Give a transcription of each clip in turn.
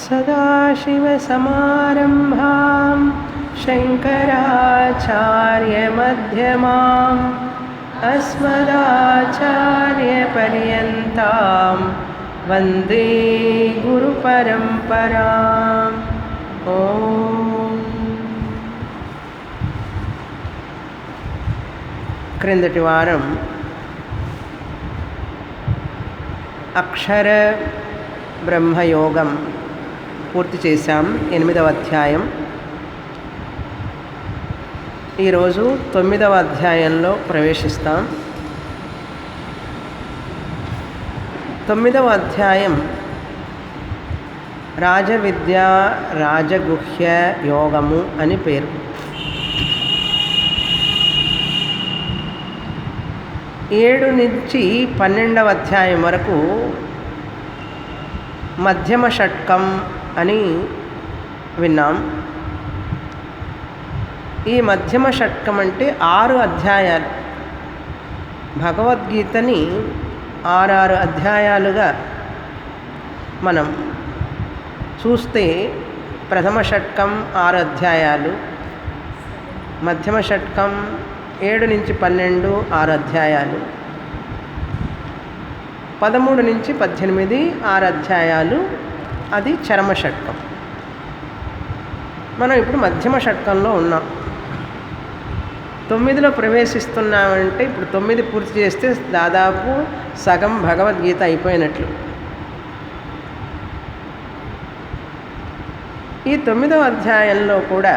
सदाशिवसमारम्भां शङ्कराचार्यमध्यमाम् अस्मदाचार्यपर्यन्तां वन्दे गुरुपरम्पराम् క్రిందటి వారం అక్షర బ్రహ్మయోగం పూర్తి చేశాం 8వ అధ్యాయం. ఈరోజు 9వ అధ్యాయంలో ప్రవేశిస్తాం. 9వ అధ్యాయం రాజవిద్య రాజగుహ్య యోగము అని పేరు. 7 నుంచి 12వ అధ్యాయం వరకు మధ్యమ షట్కం అని విన్నాం. ఈ మధ్యమ షట్కం అంటే 6 అధ్యాయాలు. భగవద్గీతని 6 అధ్యాయాలుగా మనం చూస్తే ప్రథమ షట్కం 6 అధ్యాయాలు, మధ్యమ షట్కం 7 నుంచి 12 6 అధ్యాయాలు, 13 నుంచి 18 6 అధ్యాయాలు, అది చరమ షట్కం. మనం ఇప్పుడు మధ్యమ షట్కంలో ఉన్నాం. 9లో ప్రవేశిస్తున్నామంటే ఇప్పుడు 9 పూర్తి చేస్తే దాదాపు సగం భగవద్గీత అయిపోయినట్లు. ఈ 9వ అధ్యాయంలో కూడా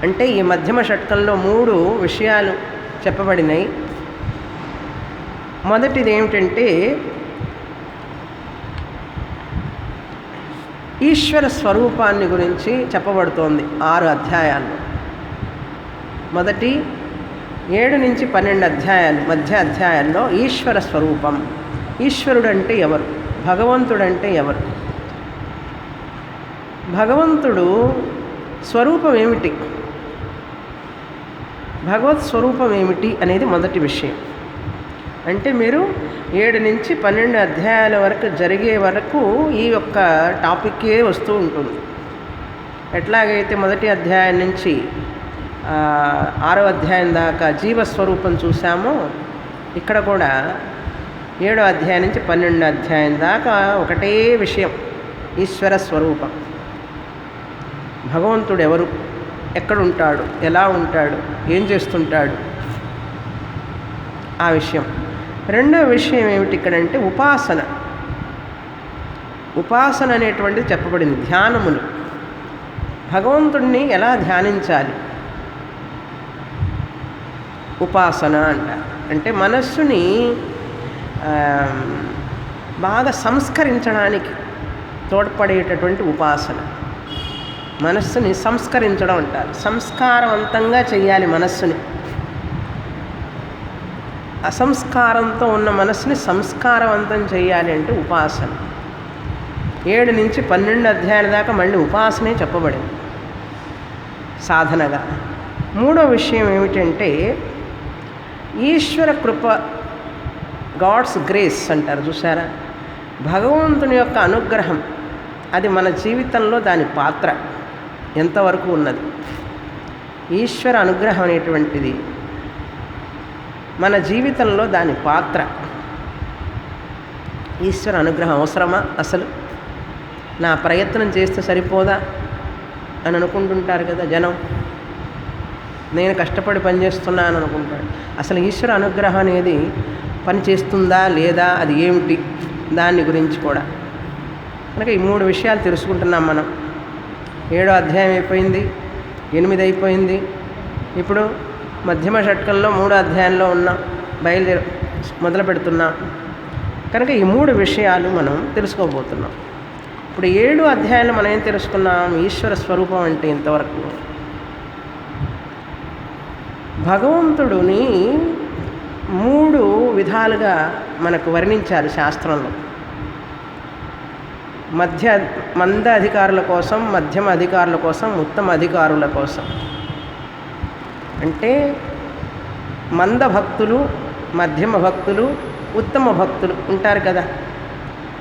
అంటే ఈ మధ్యమ షట్కంలో 3 విషయాలు చెప్పబడినాయి. మొదటిది ఏమిటంటే ఈశ్వర స్వరూపాన్ని గురించి చెప్పబడుతోంది 6 అధ్యాయాలు. మొదటి 7 నుంచి 12 అధ్యాయాలు మధ్య అధ్యాయాల్లో ఈశ్వర స్వరూపం, ఈశ్వరుడు అంటే ఎవరు, భగవంతుడంటే ఎవరు, భగవంతుడు స్వరూపం ఏమిటి, భగవత్ స్వరూపం ఏమిటి అనేది మొదటి విషయం. అంటే మీరు 7 నుంచి 12 అధ్యాయాల వరకు జరిగే వరకు ఈ యొక్క టాపిక్కే వస్తూ ఉంటుంది. ఎట్లాగైతే మొదటి అధ్యాయం నుంచి 6వ అధ్యాయం దాకా జీవస్వరూపం చూసామో, ఇక్కడ కూడా 7వ అధ్యాయం నుంచి 12వ అధ్యాయం దాకా ఒకటే విషయం, ఈశ్వర స్వరూపం. భగవంతుడు ఎవరు, ఎక్కడుంటాడు, ఎలా ఉంటాడు, ఏం చేస్తుంటాడు, ఆ విషయం. రెండవ విషయం ఏమిటి ఇక్కడంటే ఉపాసన. ఉపాసన అనేటువంటిది చెప్పబడింది. ధ్యానములు, భగవంతుడిని ఎలా ధ్యానించాలి, ఉపాసన అంటారు. అంటే మనస్సుని బాగా సంస్కరించడానికి తోడ్పడేటటువంటి ఉపాసన. మనస్సుని సంస్కరించడం అంటారు. సంస్కారవంతంగా చెయ్యాలి మనస్సుని. అసంస్కారంతో ఉన్న మనస్సుని సంస్కారవంతం చేయాలి అంటే ఉపాసన. 7 నుంచి 12 అధ్యాయాల దాకా మళ్ళీ ఉపాసనే చెప్పబడింది సాధనగా. మూడో విషయం ఏమిటంటే ఈశ్వర కృప, గాడ్స్ గ్రేస్ అంటారు చూసారా, భగవంతుని యొక్క అనుగ్రహం. అది మన జీవితంలో దాని పాత్ర ఎంతవరకు ఉన్నది. ఈశ్వర అనుగ్రహం అనేటువంటిది మన జీవితంలో దాని పాత్ర. ఈశ్వర అనుగ్రహం అవసరమా అసలు, నా ప్రయత్నం చేస్తే సరిపోదా అని అనుకుంటుంటారు కదా జనం. నేను కష్టపడి పనిచేస్తున్నాను అనుకుంటాడు. అసలు ఈశ్వర అనుగ్రహం అనేది పని చేస్తుందా లేదా, అది ఏమిటి, దాని గురించి కూడా కనుక ఈ 3 విషయాలు తెలుసుకుంటున్నాం మనం. 7వ అధ్యాయం అయిపోయింది, 8 అయిపోయింది. ఇప్పుడు మధ్యమ షట్కంలో 3వ అధ్యాయంలో ఉన్నాం, మొదలు పెడుతున్నాం. కనుక ఈ 3 విషయాలు మనం తెలుసుకోబోతున్నాం. ఇప్పుడు 7వ అధ్యాయంలో మనం ఏం తెలుసుకున్నాం, ఈశ్వర స్వరూపం అంటే ఇంతవరకు భగవంతుడిని 3 విధాలుగా మనకు వర్ణించారు శాస్త్రంలో. మంద అధికారుల కోసం, మధ్యమ అధికారుల కోసం, ఉత్తమ అధికారుల కోసం. అంటే మంద భక్తులు, మధ్యమ భక్తులు, ఉత్తమ భక్తులు ఉంటారు కదా.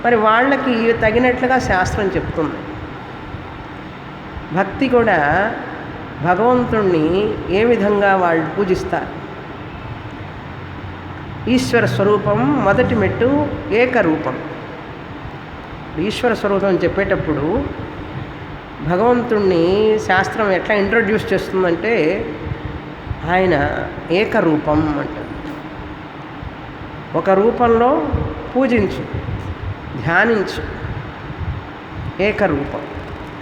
మరి వాళ్ళకి తగినట్లుగా శాస్త్రం చెప్తుంది. భక్తి కూడా భగవంతుణ్ణి ఏ విధంగా వాళ్ళు పూజిస్తారు. ఈశ్వర స్వరూపం మొదటి మెట్టు ఏకరూపం. ఈశ్వర స్వరూపం చెప్పేటప్పుడు భగవంతుణ్ణి శాస్త్రం ఎట్లా ఇంట్రొడ్యూస్ చేస్తుందంటే ఆయన ఏకరూపం అంటారు. ఒక రూపంలో పూజించు, ధ్యానించు. ఏకరూపం.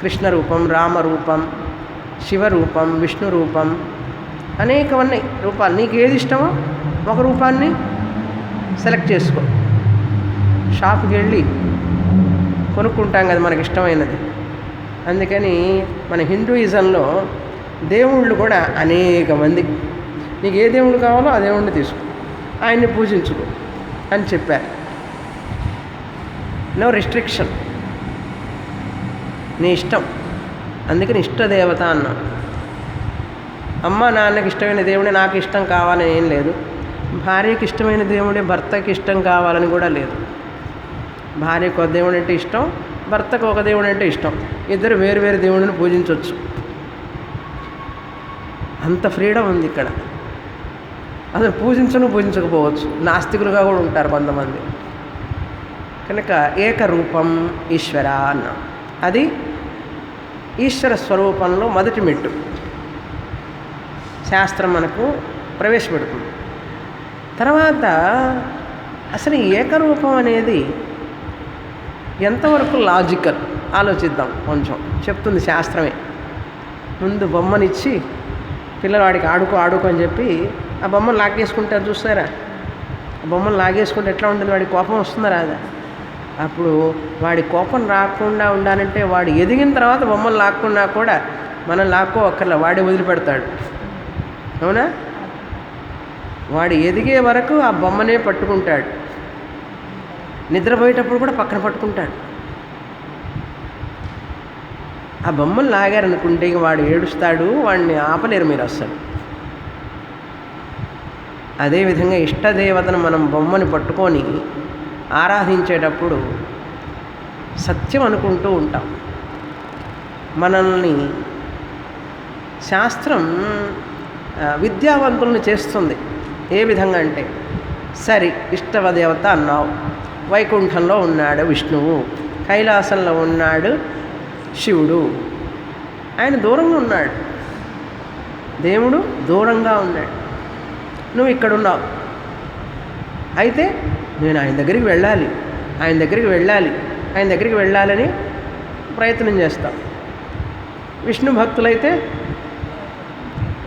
కృష్ణ రూపం, రామరూపం, శివరూపం, విష్ణు రూపం, అనేకమన్నీ రూపాలు. నీకు ఏది ఇష్టమో ఒక రూపాన్ని సెలెక్ట్ చేసుకో. షాప్కి వెళ్ళి కొనుక్కుంటాం కదా మనకి ఇష్టమైనది. అందుకని మన హిందూయిజంలో దేవుళ్ళు కూడా అనేక మంది. నీకు ఏ దేవుడు కావాలో ఆ దేవుడిని తీసుకో, ఆయన్ని పూజించుకో అని చెప్పారు. నో రిస్ట్రిక్షన్, నీ ఇష్టం. అందుకని ఇష్టదేవత అన్నాం. అమ్మ నాన్నకి ఇష్టమైన దేవుడే నాకు ఇష్టం కావాలని ఏం లేదు. భార్యకి ఇష్టమైన దేవుడే భర్తకి ఇష్టం కావాలని కూడా లేదు. భార్యకు ఒక దేవుడు అంటే ఇష్టం, భర్తకు ఒక దేవుడు అంటే ఇష్టం. ఇద్దరు వేరు వేరు దేవుడిని పూజించవచ్చు. అంత ఫ్రీడమ్ ఉంది ఇక్కడ. అసలు పూజించకపోవచ్చు. నాస్తికులుగా కూడా ఉంటారు కొంతమంది. కనుక ఏకరూపం ఈశ్వర అన్నాం. అది ఈశ్వర స్వరూపంలో మొదటి మెట్టు శాస్త్రం మనకు ప్రవేశపెడుతుంది. తర్వాత అసలు ఈ ఏకరూపం అనేది ఎంతవరకు లాజికల్ ఆలోచిద్దాం. కొంచెం చెప్తుంది శాస్త్రమే. ముందు బొమ్మనిచ్చి పిల్లవాడికి ఆడుకో అని చెప్పి ఆ బొమ్మను లాగేసుకుంటారు చూస్తారా? ఆ బొమ్మను లాగేసుకుంటే ఎట్లా ఉంటుంది? వాడికి కోపం వస్తుందా రాదా? అప్పుడు వాడి కోపం రాకుండా ఉండాలంటే వాడు ఎదిగిన తర్వాత బొమ్మలు లాక్కున్నా కూడా మనం లాక్కోవక్కర్లా, వాడే వదిలిపెడతాడు. అవునా? వాడు ఎదిగే వరకు ఆ బొమ్మనే పట్టుకుంటాడు. నిద్రపోయేటప్పుడు కూడా పక్కన పట్టుకుంటాడు. ఆ బొమ్మను లాగారనుకుంటే ఇక వాడు ఏడుస్తాడు, వాడిని ఆపలేరు మీరు అస్సలు. అదేవిధంగా ఇష్టదేవతను మనం బొమ్మని పట్టుకొని ఆరాధించేటప్పుడు సత్యం అనుకుంటూ ఉంటాం. మనల్ని శాస్త్రం విద్యావంతులను చేస్తుంది. ఏ విధంగా అంటే, సరే ఇష్టదేవత అన్నావు, వైకుంఠంలో ఉన్నాడు విష్ణువు, కైలాసంలో ఉన్నాడు శివుడు. ఆయన దూరంగా ఉన్నాడు, దేవుడు దూరంగా ఉన్నాడు. నువ్వు ఇక్కడున్నావు. అయితే నేను ఆయన దగ్గరికి వెళ్ళాలి, ఆయన దగ్గరికి వెళ్ళాలి, ఆయన దగ్గరికి వెళ్ళాలని ప్రయత్నం చేస్తాం. విష్ణు భక్తులైతే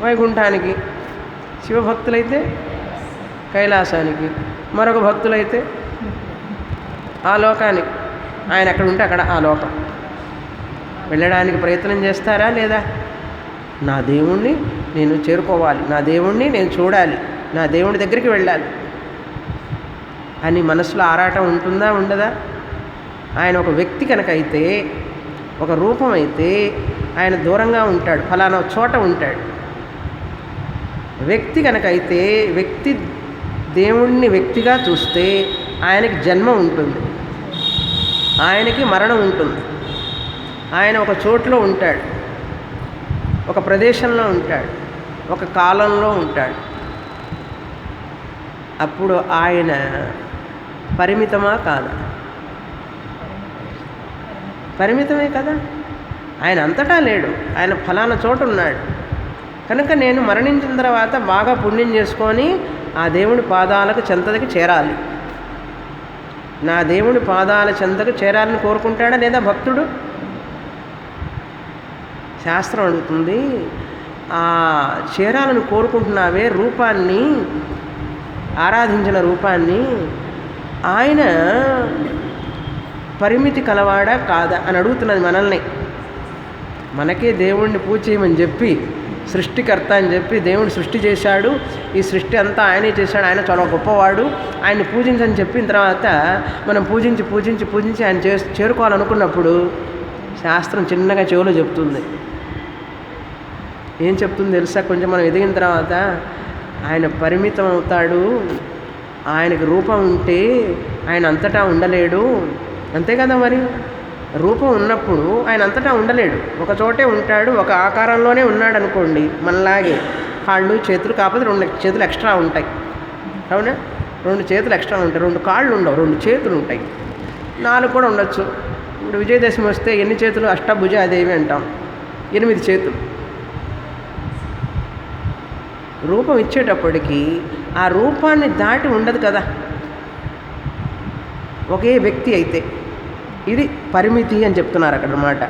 వైకుంఠానికి, శివభక్తులైతే కైలాసానికి, మరొక భక్తులైతే ఆ లోకానికి. ఆయన ఎక్కడ ఉంటే అక్కడ ఆ లోకం వెళ్ళడానికి ప్రయత్నం చేస్తారా లేదా? నా దేవుణ్ణి నేను చేరుకోవాలి, నా దేవుణ్ణి నేను చూడాలి, నా దేవుడి దగ్గరికి వెళ్ళాలి అని మనసులో ఆరాటం ఉంటుందా ఉండదా? ఆయన ఒక వ్యక్తి కనుక అయితే, ఒక రూపం అయితే ఆయన దూరంగా ఉంటాడు, ఫలానా చోట ఉంటాడు. వ్యక్తి కనుక అయితే, వ్యక్తి దేవుణ్ణి వ్యక్తిగా చూస్తే ఆయనకి జన్మ ఉంటుంది, ఆయనకి మరణం ఉంటుంది. ఆయన ఒక చోట్లో ఉంటాడు, ఒక ప్రదేశంలో ఉంటాడు, ఒక కాలంలో ఉంటాడు. అప్పుడు ఆయన పరిమితమా కాదా? పరిమితమే కదా. ఆయన అంతటా లేడు, ఆయన ఫలానా చోట ఉన్నాడు. కనుక నేను మరణించిన తర్వాత బాగా పుణ్యం చేసుకొని ఆ దేవుడి పాదాలకు చెంతకి చేరాలి, నా దేవుడి పాదాల చెంతకు చేరాలని కోరుకుంటాడా లేదా భక్తుడు? శాస్త్రం అడుగుతుంది, ఆ చేరాలని కోరుకుంటున్నావే రూపాన్ని, ఆరాధించిన రూపాన్ని, ఆయన పరిమితి కలవాడా కాదా అని అడుగుతున్నది మనల్ని. మనకే దేవుణ్ణి పూజ చేయమని చెప్పి, సృష్టికర్త అని చెప్పి దేవుడు సృష్టి చేశాడు, ఈ సృష్టి అంతా ఆయనే చేశాడు, ఆయన చాలా గొప్పవాడు, ఆయన్ని పూజించని చెప్పిన తర్వాత మనం పూజించి పూజించి పూజించి ఆయన చేరుకోవాలనుకున్నప్పుడు శాస్త్రం చిన్నగా చెవులో చెప్తుంది. ఏం చెప్తుంది తెలుసా? కొంచెం మనం ఎదిగిన తర్వాత ఆయన పరిమితం అవుతాడు, ఆయనకు రూపం ఉంటే ఆయన అంతటా ఉండలేడు, అంతే కదా మరి. రూపం ఉన్నప్పుడు ఆయన అంతటా ఉండలేడు, ఒక చోటే ఉంటాడు, ఒక ఆకారంలోనే ఉన్నాడు అనుకోండి. మనలాగే కాళ్ళు చేతులు, కాకపోతే 2 చేతులు ఎక్స్ట్రా ఉంటాయి. అవునా? 2 చేతులు ఎక్స్ట్రా ఉంటాయి, 2 కాళ్ళు ఉండవు, 2 చేతులు ఉంటాయి, 4 కూడా ఉండొచ్చు. ఇప్పుడు విజయదశమి వస్తే ఎన్ని చేతులు? అష్టభుజ అదేమి అంటాం, 8 చేతులు. రూపం ఇచ్చేటప్పటికీ ఆ రూపాన్ని దాటి ఉండదు కదా ఒకే వ్యక్తి అయితే. ఇది పరిమితి అని చెప్తున్నారు అక్కడ అన్నమాట.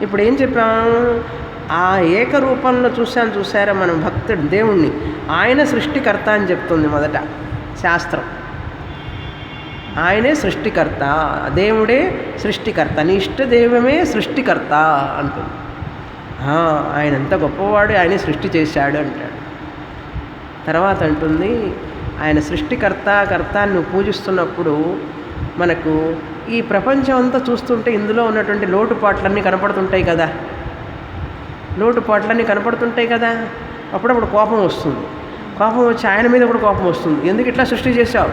ఇప్పుడు ఏం చెప్పాము? ఆ ఏకరూపంలో చూసారా మనం భక్తుడు దేవుణ్ణి, ఆయన సృష్టికర్త అని చెప్తుంది మొదట శాస్త్రం. ఆయనే సృష్టికర్త, దేవుడే సృష్టికర్త, నీ ఇష్టదైవమే సృష్టికర్త అంటుంది. ఆయన ఎంత గొప్పవాడు, ఆయనే సృష్టి చేశాడు అంటాడు. తర్వాత అంటుంది, ఆయన సృష్టికర్త కర్త నువ్వు పూజిస్తున్నప్పుడు మనకు ఈ ప్రపంచం అంతా చూస్తుంటే ఇందులో ఉన్నటువంటి లోటుపాట్లన్నీ కనపడుతుంటాయి కదా, లోటుపాట్లన్నీ కనపడుతుంటాయి కదా. అప్పుడప్పుడు కోపం వస్తుంది, కోపం వచ్చి ఆయన మీద కూడా కోపం వస్తుంది. ఎందుకు ఇట్లా సృష్టి చేశావు,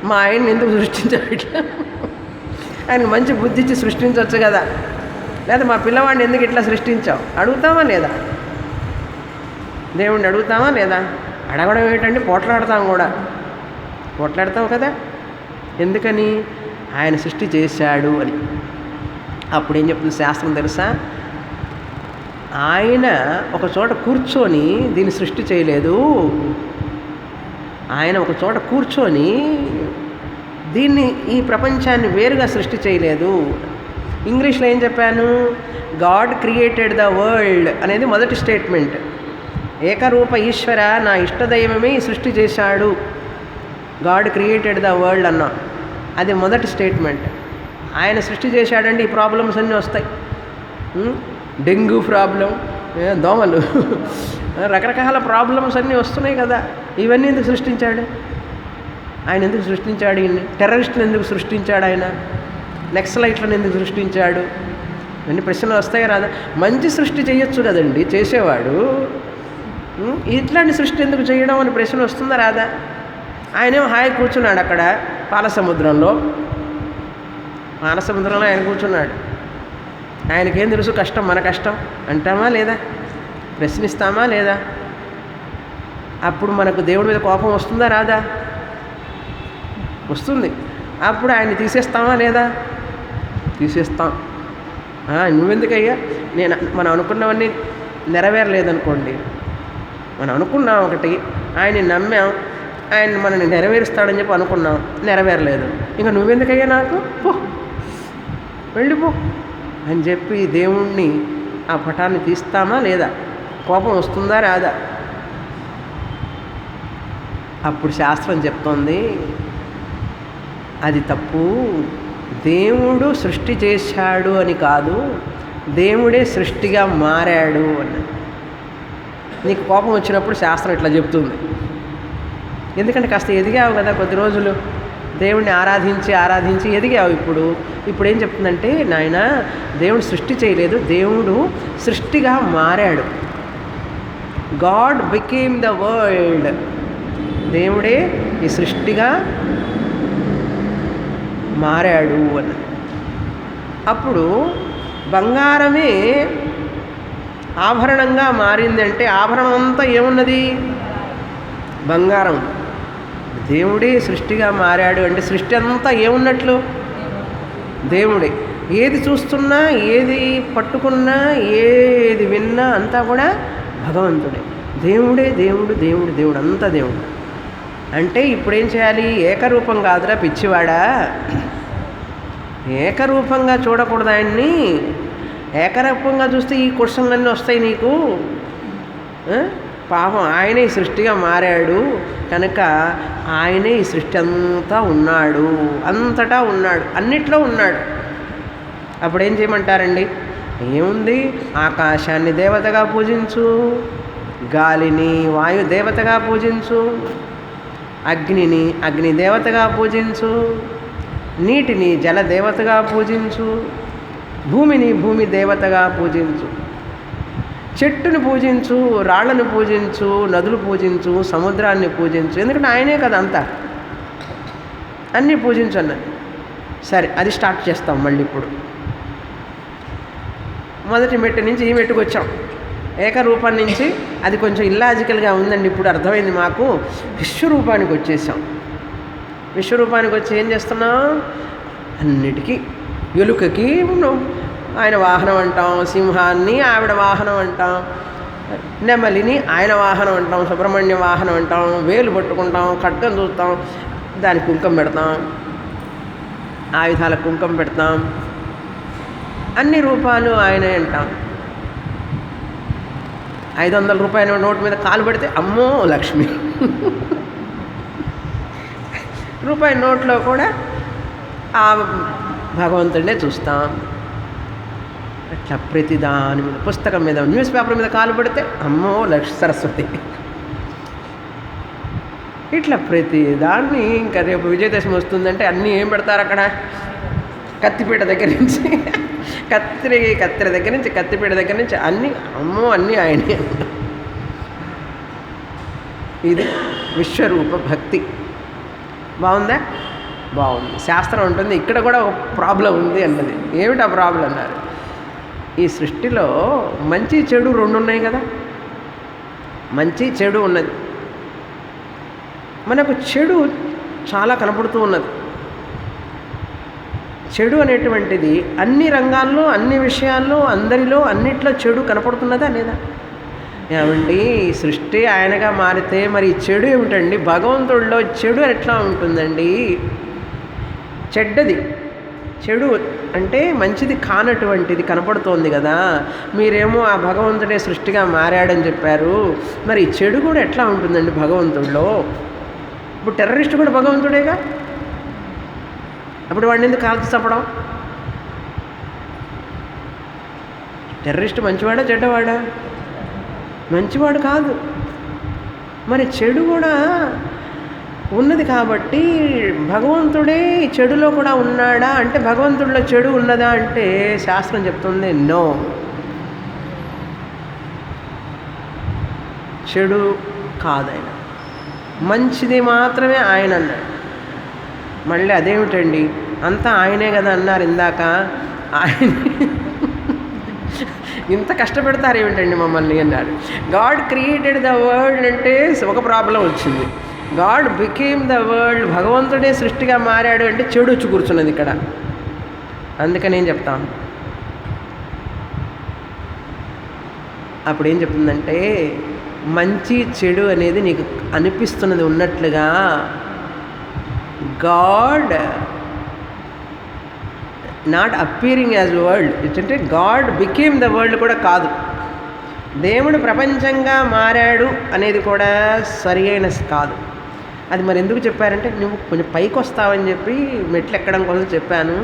మా ఆయన్ని ఎందుకు సృష్టించావు ఇట్లా, ఆయనకు మంచి బుద్ధి ఇచ్చి సృష్టించవచ్చు కదా, లేదా మా పిల్లవాడిని ఎందుకు ఇట్లా సృష్టించావు అడుగుతామా లేదా? దేవుణ్ణి అడుగుతామా లేదా? అడగడం ఏంటంటే పోట్లాడతాం కూడా, పోట్లాడతాం కదా. ఎందుకని? ఆయన సృష్టి చేశాడు అని. అప్పుడు ఏం చెప్తుంది శాస్త్రం తెలుసా? ఆయన ఒక చోట కూర్చొని దీన్ని సృష్టి చేయలేదు, ఆయన ఒక చోట కూర్చొని దీన్ని ఈ ప్రపంచాన్ని వేరుగా సృష్టి చేయలేదు. ఇంగ్లీష్లో ఏం చెప్పాను? గాడ్ క్రియేటెడ్ ద వరల్డ్ అనేది మొదటి స్టేట్మెంట్. ఏకరూప ఈశ్వర నా ఇష్టదైవమే సృష్టి చేశాడు, గాడ్ క్రియేటెడ్ ద వరల్డ్ అన్నా, అది మొదటి స్టేట్మెంట్. ఆయన సృష్టి చేశాడంటే ఈ ప్రాబ్లమ్స్ అన్నీ వస్తాయి. డెంగ్యూ ప్రాబ్లం, దోమలు, రకరకాల ప్రాబ్లమ్స్ అన్నీ వస్తున్నాయి కదా. ఇవన్నీ ఎందుకు సృష్టించాడు ఆయన? ఎందుకు సృష్టించాడు ఈయన్ని? టెర్రరిస్టులు ఎందుకు సృష్టించాడు ఆయన? నక్సలైట్లను ఎందుకు సృష్టించాడు? ఇవన్నీ ప్రశ్నలు వస్తాయి రాదా? మంచి సృష్టి చేయొచ్చు కదండి చేసేవాడు, ఇట్లాంటి సృష్టి ఎందుకు చేయడం అని ప్రశ్న వస్తుందా రాదా? ఆయనేమో హాయి కూర్చున్నాడు అక్కడ పాలసముద్రంలో ఆయన కూర్చున్నాడు. ఆయనకేం తెలుసు కష్టం, మన కష్టం అంటామా లేదా? ప్రశ్నిస్తామా లేదా? అప్పుడు మనకు దేవుడి మీద కోపం వస్తుందా రాదా? వస్తుంది. అప్పుడు ఆయన్ని తీసేస్తామా లేదా? తీసేస్తాం. నువ్వెందుకయ్యా, మనం అనుకున్నవన్నీ నెరవేరలేదనుకోండి, మనం అనుకున్నాం ఒకటి, ఆయన్ని నమ్మాం, ఆయన మనల్ని నెరవేరుస్తాడని చెప్పి అనుకున్నాం, నెరవేరలేదు, ఇంకా నువ్వెందుకయ్యా నాకు, పో వెళ్ళిపో అని చెప్పి దేవుణ్ణి ఆ పటాన్ని తీస్తామా లేదా? కోపం వస్తుందా రాదా? అప్పుడు శాస్త్రం చెప్తోంది అది తప్పు, దేవుడు సృష్టి చేశాడు అని కాదు, దేవుడే సృష్టిగా మారాడు అని. నీకు కోపం వచ్చినప్పుడు శాస్త్రం ఇట్లా చెప్తుంది. ఎందుకంటే కాస్త ఎదిగావు కదా, కొద్ది రోజులు దేవుణ్ణి ఆరాధించి ఎదిగావు. ఇప్పుడు ఏం చెప్తుందంటే, నాయన దేవుడు సృష్టి చేయలేదు, దేవుడు సృష్టిగా మారాడు. గాడ్ బికేమ్ ద వరల్డ్, దేవుడే ఈ సృష్టిగా మారాడు అని. అప్పుడు బంగారమే ఆభరణంగా మారిందంటే ఆభరణం అంతా ఏమున్నది? బంగారం. దేవుడే సృష్టిగా మారాడు అంటే సృష్టి అంతా ఏమున్నట్లు? దేవుడే. ఏది చూస్తున్నా, ఏది పట్టుకున్నా, ఏది విన్నా అంతా కూడా భగవంతుడే. దేవుడే దేవుడు, దేవుడు దేవుడు, అంతా దేవుడు. అంటే ఇప్పుడేం చేయాలి? ఏకరూపం కాదురా పిచ్చివాడా, ఏకరూపంగా చూడకూడదు ఆయన్ని. ఏకరూపంగా చూస్తే ఈ క్వశ్చన్లన్నీ వస్తాయి నీకు. పాపం ఆయనే ఈ సృష్టిగా మారాడు కనుక ఆయనే ఈ సృష్టి అంతా ఉన్నాడు, అంతటా ఉన్నాడు, అన్నిట్లో ఉన్నాడు. అప్పుడేం చేయమంటారండి? ఏముంది? ఆకాశాన్ని దేవతగా పూజించు, గాలిని వాయు దేవతగా పూజించు, అగ్నిని అగ్ని దేవతగా పూజించు, నీటిని జల దేవతగా పూజించు, భూమిని భూమి దేవతగా పూజించు, చెట్టుని పూజించు, రాళ్లను పూజించు, నదులు పూజించు, సముద్రాన్ని పూజించు. ఎందుకంటే ఆయనే కదా అంతా, అన్నీ పూజించు అన్నది. సరే, అది స్టార్ట్ చేస్తాం మళ్ళీ. ఇప్పుడు మొదటి మెట్టు నుంచి ఈ మెట్టుకు వచ్చాం. ఏకరూపం నుంచి అది కొంచెం ఇల్లాజికల్గా ఉందండి. ఇప్పుడు అర్థమైంది మాకు. విశ్వరూపానికి వచ్చేసాం. విశ్వరూపానికి వచ్చి ఏం చేస్తున్నాం? అన్నిటికీ ఎలుకకి ఆయన వాహనం అంటాం, సింహాన్ని ఆవిడ వాహనం అంటాం, నెమలిని ఆయన వాహనం అంటాం, సుబ్రహ్మణ్య వాహనం అంటాం, వేలు పట్టుకుంటాం, ఖడ్గం చూస్తాం, దానికి కుంకుమ పెడతాం, ఆయుధాలకు కుంకుమ పెడతాం, అన్ని రూపాలు ఆయనే అంటాం. 500 రూపాయల నోటు మీద కాలు పెడితే అమ్మో లక్ష్మి. రూపాయి నోట్లో కూడా ఆ భగవంతుడినే చూస్తాం. అట్లా ప్రతి దాని మీద, పుస్తకం మీద, న్యూస్ పేపర్ మీద కాలు పెడితే అమ్మో సరస్వతి. ఇట్లా ప్రతి దాన్ని. ఇంకా రేపు విజయదశమి వస్తుందంటే అన్నీ ఏం పెడతారు అక్కడ? కత్తిపీట దగ్గర నుంచి కత్తెర దగ్గర నుంచి, కత్తిపీట దగ్గర నుంచి అన్నీ అమ్మో అన్నీ ఆయనే. ఇది విశ్వరూప భక్తి. బాగుందా? బాగుంది. శాస్త్రం ఉంటుంది ఇక్కడ కూడా ఒక ప్రాబ్లం ఉంది అన్నది. ఏమిటి ఆ ప్రాబ్లం అన్నారు? ఈ సృష్టిలో మంచి చెడు రెండు ఉన్నాయి కదా. మంచి చెడు ఉన్నది. మనకు చెడు చాలా కనపడుతూ ఉన్నది. చెడు అనేటువంటిది అన్ని రంగాల్లో, అన్ని విషయాల్లో, అందరిలో, అన్నిట్లో చెడు కనపడుతున్నదా లేదా? ఏమండి, సృష్టి ఆయనగా మారితే మరి చెడు ఏమిటండి? భగవంతుడిలో చెడు ఎట్లా ఉంటుందండి? చెడ్డది, చెడు అంటే మంచిది కానటువంటిది కనపడుతోంది కదా. మీరేమో ఆ భగవంతుడే సృష్టిగా మారాడని చెప్పారు. మరి చెడు కూడా ఎట్లా ఉంటుందండి భగవంతుడిలో? ఇప్పుడు టెర్రరిస్ట్ కూడా భగవంతుడేగా. అప్పుడు వాడిని ఎందుకు కాల్చి చంపడం? టెర్రరిస్ట్ మంచివాడా చెడ్డవాడా? మంచివాడు కాదు. మరి చెడు కూడా ఉన్నది కాబట్టి భగవంతుడే చెడులో కూడా ఉన్నాడా అంటే భగవంతుడిలో చెడు ఉన్నదా అంటే శాస్త్రం చెప్తుంది నో. చెడు కాదాయన, మంచిది మాత్రమే ఆయన అన్నాడు. మళ్ళీ అదేమిటండి, అంతా ఆయనే కదా అన్నారు ఇందాక. ఆయన ఇంత కష్టపెడతారు ఏమిటండి మమ్మల్ని అన్నాడు. గాడ్ క్రియేటెడ్ ద వరల్డ్ అంటే ఒక ప్రాబ్లం వచ్చింది. గాడ్ బికేమ్ ద వరల్డ్, భగవంతుడే సృష్టిగా మారాడు అంటే చెడు వచ్చి కూర్చున్నది ఇక్కడ. అందుకని ఏం చెప్తాం? అప్పుడు ఏం చెప్తుందంటే మంచి చెడు అనేది నీకు అనిపిస్తున్నది ఉన్నట్లుగా God not appearing as world. అంటే గాడ్ బికేమ్ ద వరల్డ్ కూడా కాదు. దేవుడు ప్రపంచంగా మారాడు అనేది కూడా సరి అయిన కాదు. అది మరి ఎందుకు చెప్పారంటే నువ్వు కొంచెం పైకి వస్తావని చెప్పి మెట్లు ఎక్కడం కోసం చెప్పాను.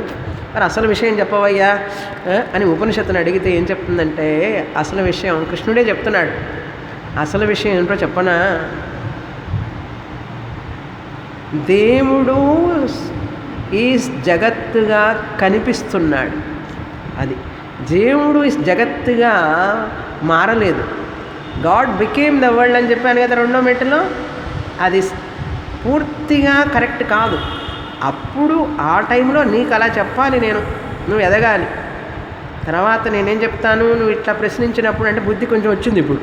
మరి అసలు విషయం చెప్పవయ్యా అని ఉపనిషత్తుని అడిగితే ఏం చెప్తుందంటే అసలు విషయం కృష్ణుడే చెప్తున్నాడు. అసలు విషయం ఏంటో చెప్పనా? దేవుడు ఈ జగత్తుగా కనిపిస్తున్నాడు. అది దేవుడు ఈ జగత్తుగా మారలేదు. గాడ్ బికేమ్ ద వరల్డ్ అని చెప్పాను కదా రెండో మెట్టులో. అది పూర్తిగా కరెక్ట్ కాదు. అప్పుడు ఆ టైంలో నీకు అలా చెప్పాలి, నువ్వు ఎదగాలి. తర్వాత నేనేం చెప్తాను, నువ్వు ఇట్లా ప్రశ్నించినప్పుడు అంటే బుద్ధి కొంచెం వచ్చింది. ఇప్పుడు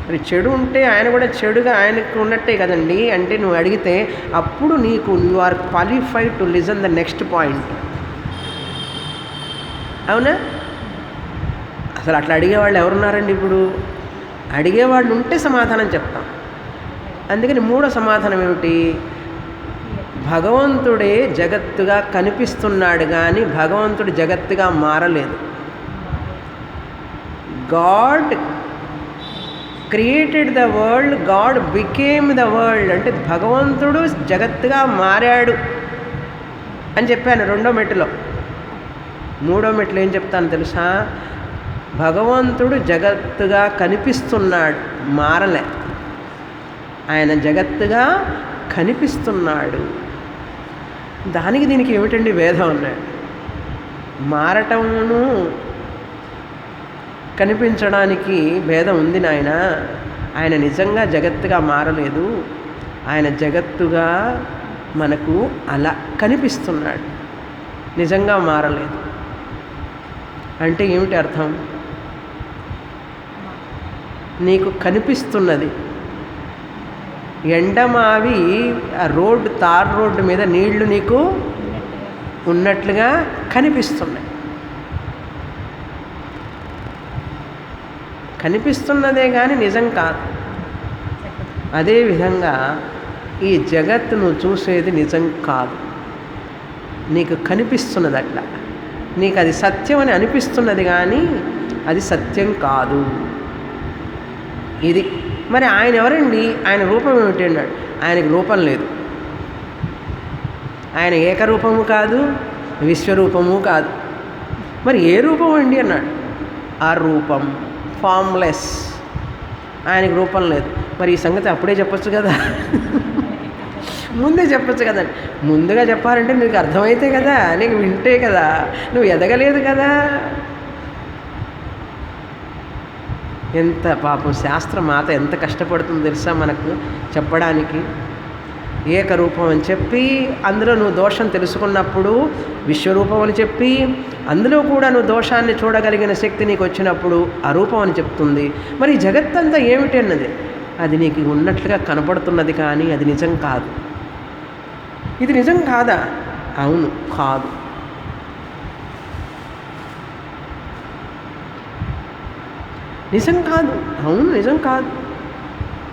మరి చెడు ఉంటే ఆయన కూడా చెడుగా ఆయనకు ఉన్నట్టే కదండి అంటే నువ్వు అడిగితే అప్పుడు you are qualified to listen the next point. అవునా? అసలు అట్లా అడిగేవాళ్ళు ఎవరున్నారండి? ఇప్పుడు అడిగేవాళ్ళు ఉంటే సమాధానం చెప్తాం. అందుకని మూడో సమాధానం ఏమిటి? భగవంతుడే జగత్తుగా కనిపిస్తున్నాడు కానీ భగవంతుడు జగత్తుగా మారలేదు. God created the world, God became the world అంటే భగవంతుడు జగత్తుగా మారాడు అని చెప్పాను రెండో మెట్టులో. మూడో మెట్లు ఏం చెప్తాను తెలుసా? భగవంతుడు జగత్తుగా కనిపిస్తున్నాడు, మారలే. ఆయన జగత్తుగా కనిపిస్తున్నాడు. దానికి దీనికి ఏమిటండి భేదం ఉన్నాడు? మారటమును కనిపించడానికి భేదం ఉంది నాయన. ఆయన నిజంగా జగత్తుగా మారలేదు. ఆయన జగత్తుగా మనకు అలా కనిపిస్తున్నాడు. నిజంగా మారలేదు. అంటే ఏమిటి అర్థం? నీకు కనిపిస్తున్నది ఎండమావి ఆ రోడ్డు, తార్ రోడ్డు మీద నీళ్లు నీకు ఉన్నట్లుగా కనిపిస్తున్నాయి. కనిపిస్తున్నదే కానీ నిజం కాదు. అదేవిధంగా ఈ జగత్తు నువ్వు చూసేది నిజం కాదు, నీకు కనిపిస్తున్నది అట్లా. నీకు అది సత్యం అని అనిపిస్తున్నది కానీ అది సత్యం కాదు. ఇది మరి ఆయన ఎవరండి? ఆయన రూపం ఏమిటి అన్నాడు. ఆయనకి రూపం లేదు. ఆయన ఏకరూపము కాదు, విశ్వరూపము కాదు. మరి ఏ రూపం అండి అన్నాడు. ఆ రూపం ఫామ్లెస్. ఆయనకి రూపం లేదు. మరి ఈ సంగతి అప్పుడే చెప్పొచ్చు కదా, ముందే చెప్పొచ్చు కదా. ముందుగా చెప్పాలంటే నీకు అర్థమైతే కదా, నీకు వింటే కదా, నువ్వు ఎదగలేదు కదా. ఎంత పాపం శాస్త్ర మాత ఎంత కష్టపడుతుందో తెలుసా మనకు చెప్పడానికి. ఏకరూపం అని చెప్పి అందులో నువ్వు దోషం తెలుసుకున్నప్పుడు విశ్వరూపం అని చెప్పి అందులో కూడా నువ్వు దోషాన్ని చూడగలిగిన శక్తి నీకు వచ్చినప్పుడు అరూపం అని చెప్తుంది. మరి ఈ జగత్తంతా ఏమిటి అన్నది అది నీకు ఉన్నట్లుగా కనపడుతున్నది కానీ అది నిజం కాదు. ఇది నిజం కాదా? అవును, కాదు. నిజం కాదు. అవును, నిజం కాదు.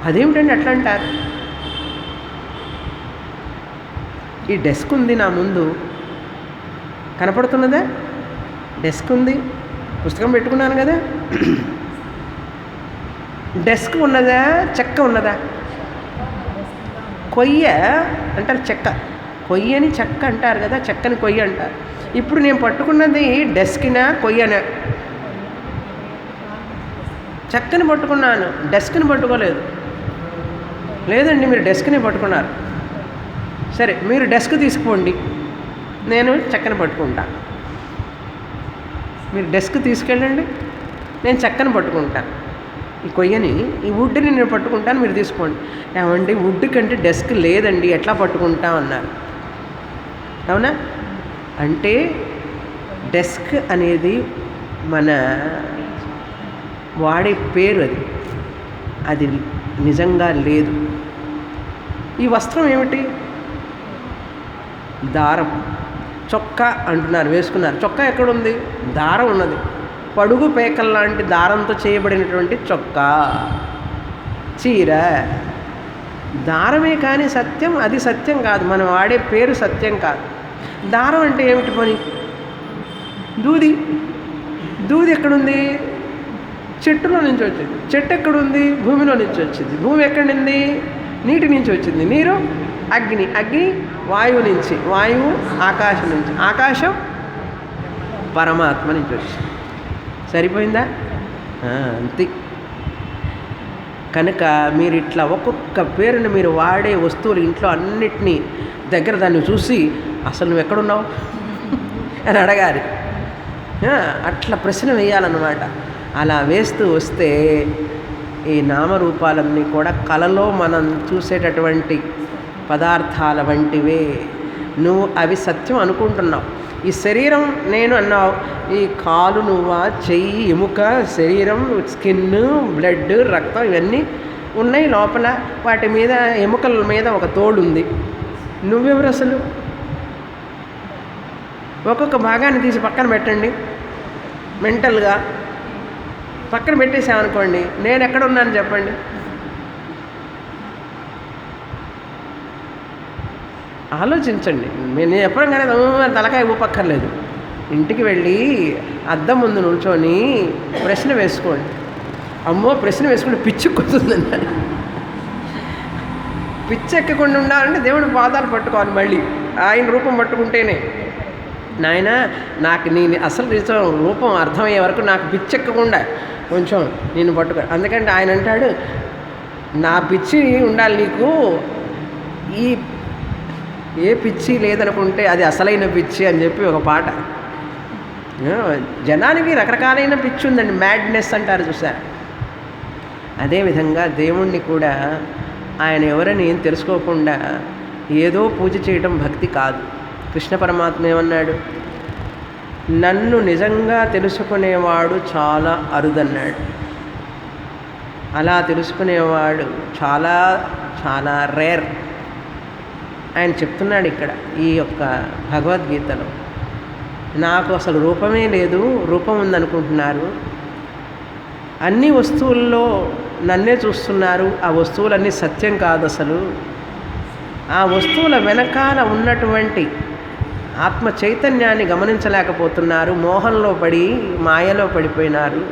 అదేమిటండి అట్లా అంటారు? ఈ డెస్క్ ఉంది నా ముందు, కనపడుతున్నదా? డెస్క్ ఉంది, పుస్తకం పెట్టుకున్నాను కదా. డెస్క్ ఉన్నదా, చెక్క ఉన్నదా? కొయ్య అంటారు, చెక్క. కొయ్యని చెక్క అంటారు కదా, చెక్కని కొయ్య అంటారు. ఇప్పుడు నేను పట్టుకున్నది డెస్క్నా కొయ్యనా? చెక్కని పట్టుకున్నాను, డెస్క్ని పట్టుకోలేదు. లేదండి, మీరు డెస్క్ని పట్టుకున్నారు. సరే, మీరు డెస్క్ తీసుకుపోండి, నేను చెక్కని పట్టుకుంటా. మీరు డెస్క్ తీసుకెళ్ళండి, నేను చెక్కని పట్టుకుంటాను. ఈ కొయ్యని, ఈ వుడ్ని నేను పట్టుకుంటాను, మీరు తీసుకోండి. ఏమండి, వుడ్ కంటే డెస్క్ లేదండి, ఎట్లా పట్టుకుంటాం అన్నారు. అవునా? అంటే డెస్క్ అనేది మన వాడే పేరు, అది నిజంగా లేదు. ఈ వస్త్రం ఏమిటి? దారం. చొక్కా అంటున్నారు, వేసుకున్నారు. చొక్కా ఎక్కడుంది? దారం ఉన్నది. పడుగు పేకల్ లాంటి దారంతో చేయబడినటువంటి చొక్కా, చీర. దారమే కానీ సత్యం, అది సత్యం కాదు. మనం వాడే పేరు సత్యం కాదు. దారం అంటే ఏమిటి పని? దూది. దూది ఎక్కడుంది? చెట్టులో నుంచి వచ్చింది. చెట్టు ఎక్కడుంది? భూమిలో నుంచి వచ్చింది. భూమి ఎక్కడుంది? నీటి నుంచి వచ్చింది. నీరు అగ్ని, అగ్ని వాయువు నుంచి, వాయువు ఆకాశం నుంచి, ఆకాశం పరమాత్మ నుంచి వచ్చింది. సరిపోయిందా? అంతే. కనుక మీరు ఇట్లా ఒక్కొక్క పేరుని మీరు వాడే వస్తువులు ఇంట్లో అన్నిటినీ దగ్గర దాన్ని చూసి అసలు నువ్వు ఎక్కడున్నావు అని అడగాలి. అట్లా ప్రశ్న వేయాలన్నమాట. అలా వేస్తూ వస్తే ఈ నామరూపాలన్నీ కూడా కలలో మనం చూసేటటువంటి పదార్థాల వంటివే. నువ్వు అవి సత్యం అనుకుంటున్నావు. ఈ శరీరం నేను అన్నావు. ఈ కాలు నువ్వా, చెయ్యి, ఎముక, శరీరం, స్కిన్, బ్లడ్, రక్తం ఇవన్నీ ఉన్నాయి లోపల. వాటి మీద, ఎముకల మీద ఒక తోడు ఉంది. నువ్వెవరు అసలు? ఒక్కొక్క భాగాన్ని తీసి పక్కన పెట్టండి. మెంటల్గా పక్కన పెట్టేసామనుకోండి, నేను ఎక్కడ ఉన్నాను చెప్పండి. ఆలోచించండి. నేను చెప్పడం కానీ తలకాయ ఊపక్కర్లేదు. ఇంటికి వెళ్ళి అద్దం ముందు నిల్చొని ప్రశ్న వేసుకోండి. అమ్మో, ప్రశ్న వేసుకుంటే పిచ్చెక్కుతుందండి. పిచ్చెక్కకుండా ఉండాలంటే దేవుడి పాదాలు పట్టుకోవాలి. మళ్ళీ ఆయన రూపం పట్టుకుంటేనే. నాయన, నాకు నీ అసలు నిజం రూపం అర్థమయ్యే వరకు నాకు పిచ్చెక్కకుండా కొంచెం నేను పట్టుకో. అందుకంటే ఆయన అంటాడు, నా పిచ్చి ఉండాలి నీకు. ఈ ఏ పిచ్చి లేదనుకుంటే అది అసలైన పిచ్చి అని చెప్పి ఒక పాట. జనానికి రకరకాలైన పిచ్చి ఉందండి, మ్యాడ్నెస్ అంటారు చూసారు. అదేవిధంగా దేవుణ్ణి కూడా ఆయన ఎవరని ఏం తెలుసుకోకుండా ఏదో పూజ చేయడం భక్తి కాదు. కృష్ణ పరమాత్మ ఏమన్నాడు? నన్ను నిజంగా తెలుసుకునేవాడు చాలా అరుదన్నాడు. అలా తెలుసుకునేవాడు చాలా చాలా రేర్. ఆయన చెప్తున్నాడు ఇక్కడ ఈ యొక్క భగవద్గీతలో, నాకు అసలు రూపమే లేదు, రూపం ఉందనుకుంటున్నారు, అన్ని వస్తువుల్లో నన్నే చూస్తున్నారు, ఆ వస్తువులన్నీ సత్యం కాదు, అసలు ఆ వస్తువుల వెనకాల ఉన్నటువంటి ఆత్మ చైతన్యాన్ని గమనించలేకపోతున్నారు, మోహంలో పడి మాయలో పడిపోయినారు.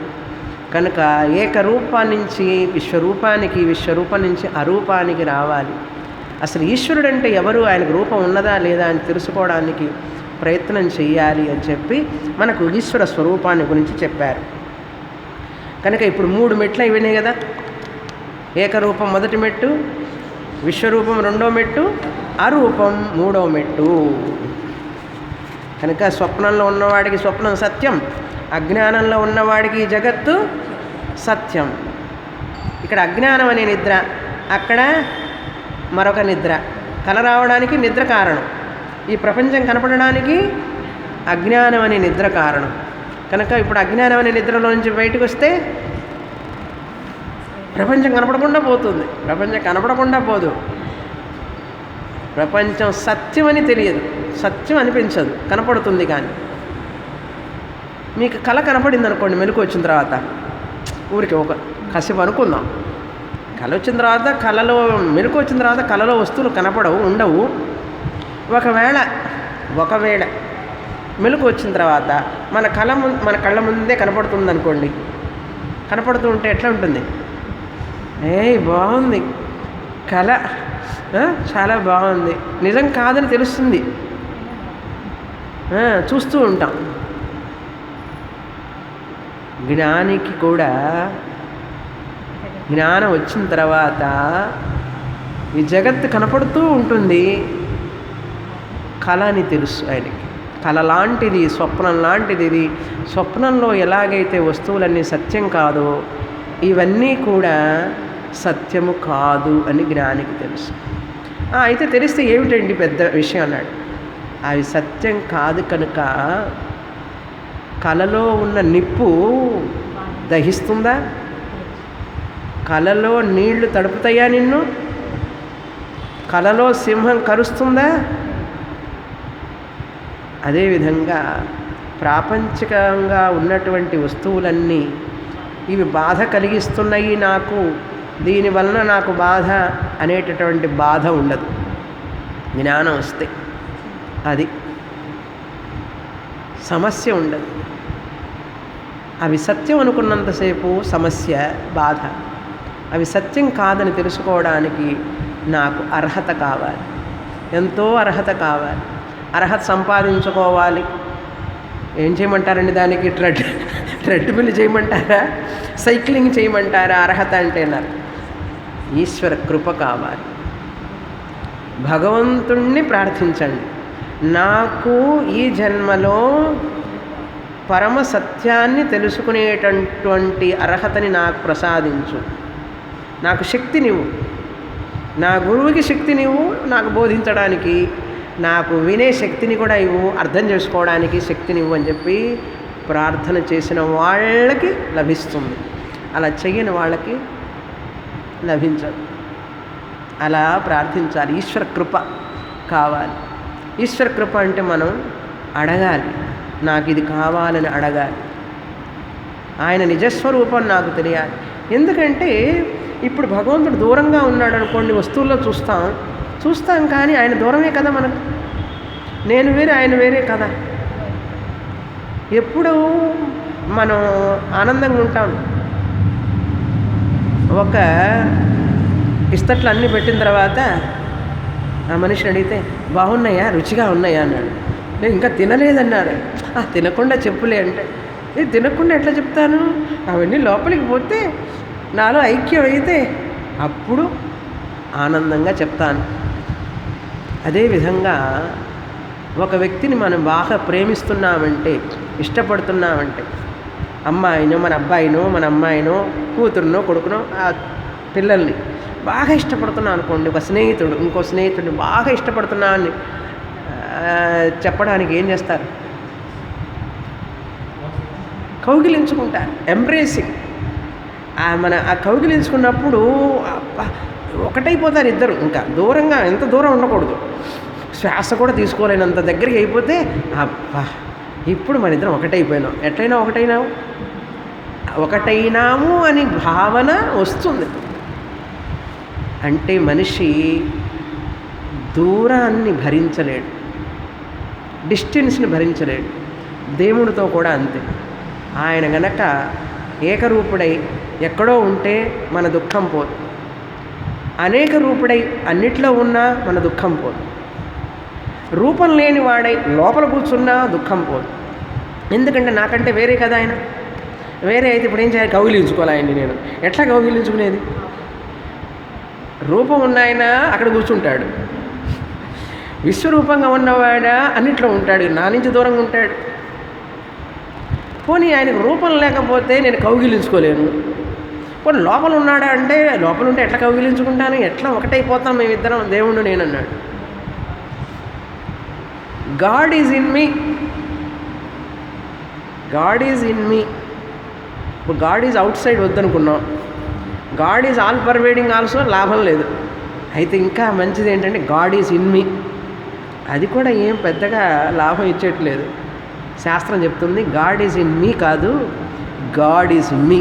కనుక ఏకరూపా నుంచి విశ్వరూపానికి, విశ్వరూపం నుంచి అరూపానికి రావాలి. అసలు ఈశ్వరుడు అంటే ఎవరు, ఆయనకు రూపం ఉన్నదా లేదా అని తెలుసుకోవడానికి ప్రయత్నం చేయాలి అని చెప్పి మనకు ఈశ్వర స్వరూపాన్ని గురించి చెప్పారు. కనుక ఇప్పుడు 3 మెట్లు అయిపోయినాయి కదా. ఏకరూపం మొదటి మెట్టు, విశ్వరూపం రెండో మెట్టు, అరూపం మూడో మెట్టు. కనుక స్వప్నంలో ఉన్నవాడికి స్వప్నం సత్యం, అజ్ఞానంలో ఉన్నవాడికి జగత్తు సత్యం. ఇక్కడ అజ్ఞానం అనే నిద్ర, అక్కడ మరొక నిద్ర. కల రావడానికి నిద్ర కారణం, ఈ ప్రపంచం కనపడడానికి అజ్ఞానం అనే నిద్ర కారణం. కనుక ఇప్పుడు అజ్ఞానం అనే నిద్రలో నుంచి బయటకు వస్తే ప్రపంచం కనపడకుండా పోతుంది. ప్రపంచం కనపడకుండా పోదు, ప్రపంచం సత్యం అని తెలియదు, సత్యం అనిపించదు, కనపడుతుంది. కానీ మీకు కళ కనపడింది అనుకోండి, మెలకు వచ్చిన తర్వాత ఊరికి ఒక కాసేపు అనుకుందాం, కళ వచ్చిన తర్వాత కళలో మెలకు వచ్చిన తర్వాత కళలో వస్తువులు కనపడవు, ఉండవు. ఒకవేళ మెలకు వచ్చిన తర్వాత మన కళ్ళ ముందే కనపడుతుంది అనుకోండి, కనపడుతూ ఉంటే ఎట్లా ఉంటుంది? బాగుంది కళ, చాలా బాగుంది, నిజం కాదని తెలుస్తుంది, చూస్తూ ఉంటాం. జ్ఞానికి కూడా జ్ఞానం వచ్చిన తర్వాత ఈ జగత్తు కనపడుతూ ఉంటుంది, కళ అని తెలుసు ఆయనకి. కళ లాంటిది, స్వప్నం లాంటిది ఇది. స్వప్నంలో ఎలాగైతే వస్తువులన్నీ సత్యం కాదో, ఇవన్నీ కూడా సత్యము కాదు అని జ్ఞానికి తెలుసు. అయితే తెలిస్తే ఏమిటండి పెద్ద విషయం అన్నాడు. అవి సత్యం కాదు కనుక కళలో ఉన్న నిప్పు దహిస్తుందా? కళలో నీళ్లు తడుపుతాయా నిన్ను? కళలో సింహం కరుస్తుందా? అదేవిధంగా ప్రాపంచికంగా ఉన్నటువంటి వస్తువులన్నీ ఇవి బాధ కలిగిస్తున్నాయి నాకు, దీనివలన నాకు బాధ అనేటటువంటి బాధ ఉండదు జ్ఞానం వస్తే. అది సమస్య ఉండదు. అవి సత్యం అనుకున్నంతసేపు సమస్య, బాధ. అవి సత్యం కాదని తెలుసుకోవడానికి నాకు అర్హత కావాలి, ఎంతో అర్హత కావాలి. అర్హత సంపాదించుకోవాలి. ఏం చేయమంటారండి దానికి? ట్రెడ్మిల్ చేయమంటారా, సైక్లింగ్ చేయమంటారా? అర్హత అంటేనారు ఈశ్వర కృప కావాలి. భగవంతుణ్ణి ప్రార్థించండి, నాకు ఈ జన్మలో పరమ సత్యాన్ని తెలుసుకునేటటువంటి అర్హతని నాకు ప్రసాదించు, నాకు శక్తినివ్వు, నా గురువుకి శక్తినివ్వు, నాకు బోధించడానికి, నాకు వినే శక్తిని కూడా ఇవ్వు, అర్థం చేసుకోవడానికి శక్తినివ్వు అని చెప్పి ప్రార్థన చేసిన వాళ్ళకి లభిస్తుంది. అలా చెయ్యని వాళ్ళకి లభించదు. అలా ప్రార్థించాలి. ఈశ్వర కృప కావాలి. ఈశ్వర కృప అంటే మనం అడగాలి, నాకు ఇది కావాలని అడగాలి. ఆయన నిజస్వరూపం నాకు తెలియాలి. ఎందుకంటే ఇప్పుడు భగవంతుడు దూరంగా ఉన్నాడు అనుకోండి, వస్తువుల్లో చూస్తాం కానీ ఆయన దూరమే కదా మనకు. నేను వేరే, ఆయన వేరే కదా. ఎప్పుడు మనం ఆనందంగా ఉంటాం. ఒక ఇస్తట్లు అన్నీ పెట్టిన తర్వాత ఆ మనిషిని అడిగితే బాగున్నాయా, రుచిగా ఉన్నాయా అన్నాడు. నేను ఇంకా తినలేదన్నారు. తినకుండా చెప్పులే అంటే, నేను తినకుండా ఎట్లా చెప్తాను? అవన్నీ లోపలికి పోతే నాలో ఐక్యం అయితే అప్పుడు ఆనందంగా చెప్తాను. అదేవిధంగా ఒక వ్యక్తిని మనం బాగా ప్రేమిస్తున్నామంటే, ఇష్టపడుతున్నామంటే, అమ్మాయినో మన అబ్బాయినో మన అమ్మాయినో కూతురునో కొడుకునో ఆ పిల్లల్ని బాగా ఇష్టపడుతున్నాను అనుకోండి. ఒక స్నేహితుడు ఇంకో స్నేహితుడిని బాగా ఇష్టపడుతున్నా అని చెప్పడానికి ఏం చేస్తారు? కౌగిలించుకుంటారు, ఎంబ్రేసింగ్. మన ఆ కౌగిలించుకున్నప్పుడు ఒకటైపోతారు ఇద్దరు. ఇంకా దూరంగా ఎంత దూరం ఉండకూడదు, శ్వాస కూడా తీసుకోలేనంత దగ్గరికి అయిపోతే అబ్బా ఇప్పుడు మన ఇద్దరం ఒకటైపోయినాం. ఎట్లయినా ఒకటైనాము అని భావన వస్తుంది. అంటే మనిషి దూరాన్ని భరించలేడు, డిస్టెన్స్ని భరించలేడు. దేవుడితో కూడా అంతే. ఆయన గనక ఏకరూపుడై ఎక్కడో ఉంటే మన దుఃఖం పోదు, అనేక రూపుడై అన్నిట్లో ఉన్నా మన దుఃఖం పోదు, రూపం లేని వాడై లోపల కూర్చున్నా దుఃఖం పోదు. ఎందుకంటే నాకంటే వేరే కదా ఆయన. వేరే అయితే ఇప్పుడు ఏం చేయాలి? కౌగిలించుకోవాలి ఆయన్ని. నేను ఎట్లా కౌగిలించుకునేది? రూపం ఉన్న ఆయన అక్కడ కూర్చుంటాడు, విశ్వరూపంగా ఉన్నవాడా అన్నిట్లో ఉంటాడు, నా నుంచి దూరంగా ఉంటాడు. పోనీ ఆయనకు రూపం లేకపోతే నేను కౌగిలించుకోలేను. పోనీ లోపల ఉన్నాడా అంటే లోపల ఉంటే ఎట్లా కౌగిలించుకుంటాను? ఎట్లా ఒకటైపోతాం మేమిద్దరం, దేవుడు నేను అన్నాడు. God is in me, God is in me. ఇప్పుడు గాడ్ ఈజ్ అవుట్ సైడ్ వద్దనుకున్నాం, God is all pervading also లాభం లేదు. అయితే ఇంకా మంచిది ఏంటంటే గాడ్ ఈజ్ ఇన్ మీ. అది కూడా ఏం పెద్దగా లాభం ఇచ్చేట్లేదు. శాస్త్రం చెప్తుంది గాడ్ ఈజ్ ఇన్ మీ కాదు, గాడ్ ఈజ్ మీ.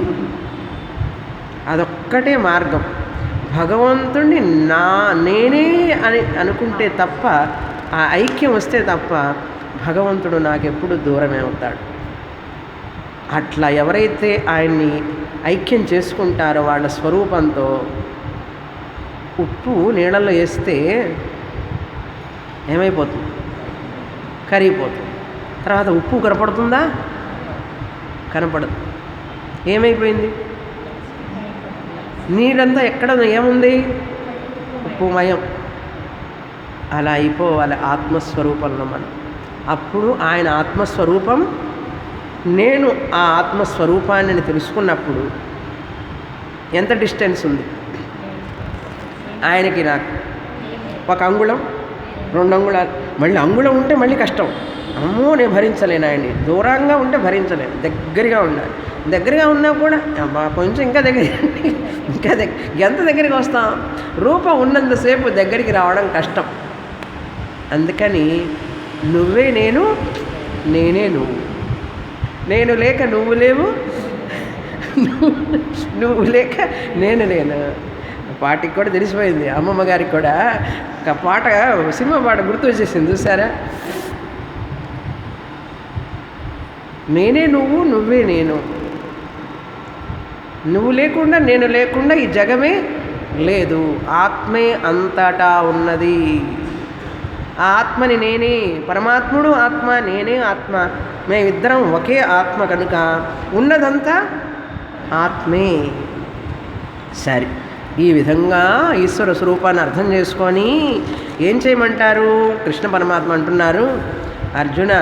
అదొక్కటే మార్గం. భగవంతుడిని నేనే అని అనుకుంటే తప్ప, ఆ ఐక్యం వస్తే తప్ప భగవంతుడు నాకెప్పుడు దూరమే అవుతాడు. అట్లా ఎవరైతే ఆయన్ని ఐక్యం చేసుకుంటారో వాళ్ళ స్వరూపంతో, ఉప్పు నీళ్ళల్లో వేస్తే ఏమైపోతుంది? కరిగిపోతుంది. తర్వాత ఉప్పు కనపడుతుందా? కనపడదు. ఏమైపోయింది? నీరంతా ఎక్కడ ఏముంది? ఉప్పుమయం. అలా అయిపోవాలి ఆత్మస్వరూపంలో మనం. అప్పుడు ఆయన ఆత్మస్వరూపం, నేను ఆ ఆత్మస్వరూపాన్ని తెలుసుకున్నప్పుడు ఎంత డిస్టెన్స్ ఉంది ఆయనకి నాకు? 1 అంగుళం 2 అంగుళాలు. మళ్ళీ అంగుళం ఉంటే మళ్ళీ కష్టం. అమ్మో నేను భరించలేను ఆయన్ని. దూరంగా ఉంటే భరించలేను, దగ్గరగా ఉండాలి. దగ్గరగా ఉన్నా కూడా కొంచెం ఇంకా దగ్గర, ఇంకా ఎంత దగ్గరికి వస్తాం? రూపం ఉన్నంతసేపు దగ్గరికి రావడం కష్టం. అందుకని నువ్వే నేను, నేనే నువ్వు. నేను లేక నువ్వు లేవు, నువ్వు లేక నేను లేను. పాటకి కూడా తెలిసిపోయింది, అమ్మమ్మ గారికి కూడా. ఒక పాట, సినిమా పాట గుర్తు వచ్చేసింది చూసారా? నేనే నువ్వు, నువ్వే నేను. నువ్వు లేకుండా నేను లేకుండా ఈ జగమే లేదు. ఆత్మే అంతటా ఉన్నది. ఆ ఆత్మని నేనే, పరమాత్ముడు ఆత్మ, నేనే ఆత్మ, మేమిద్దరం ఒకే ఆత్మ కనుక ఉన్నదంతా ఆత్మే. సరే, ఈ విధంగా ఈశ్వర స్వరూపాన్ని అర్థం చేసుకొని ఏం చేయమంటారు? కృష్ణ పరమాత్మ అంటున్నారు, అర్జున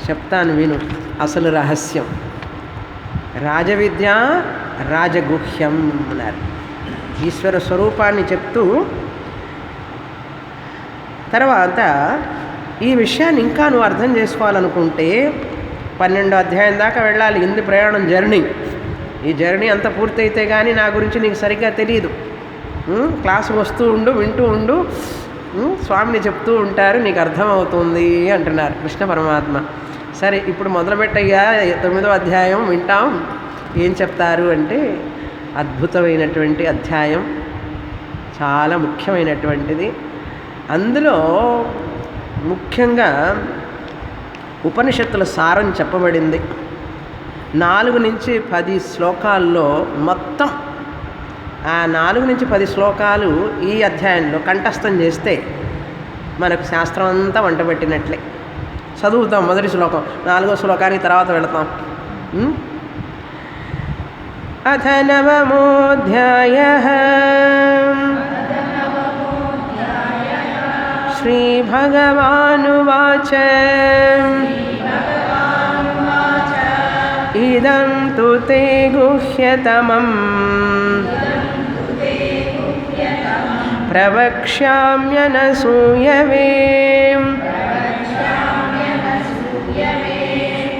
చెప్తాను విను అసలు రహస్యం. రాజవిద్య రాజగుహ్యం అన్నారు. ఈశ్వర స్వరూపాన్ని చెప్తూ తర్వాత ఈ విషయాన్ని ఇంకా నువ్వు అర్థం చేసుకోవాలనుకుంటే 12వ అధ్యాయం దాకా వెళ్ళాలి. ఇంది ప్రయాణం, జర్నీ. ఈ జర్నీ అంతా పూర్తయితే కానీ నా గురించి నీకు సరిగ్గా తెలియదు. క్లాసు వస్తూ ఉండు, వింటూ ఉండు, స్వామిని చెప్తూ ఉంటారు, నీకు అర్థమవుతుంది అంటున్నారు కృష్ణ పరమాత్మ. సరే, ఇప్పుడు మొదలుపెట్టయ్యా 9వ అధ్యాయం వింటాం. ఏం చెప్తారు అంటే, అద్భుతమైనటువంటి అధ్యాయం, చాలా ముఖ్యమైనటువంటిది. అందులో ముఖ్యంగా ఉపనిషత్తుల సారం చెప్పబడింది. 4 నుంచి 10 శ్లోకాల్లో మొత్తం ఆ 4 నుంచి 10 శ్లోకాలు ఈ అధ్యాయంలో కంఠస్థం చేస్తే మనకు శాస్త్రం అంతా వంటబెట్టినట్లే. చదువుతాం మొదటి శ్లోకం, 4వ శ్లోకానికి తర్వాత వెళతాం. అథ నవమోऽధ్యాయః శ్రీభగవానువాచ ఇదం తు తే గుహ్యతమం ప్రవక్ష్యామ్యనసూయవే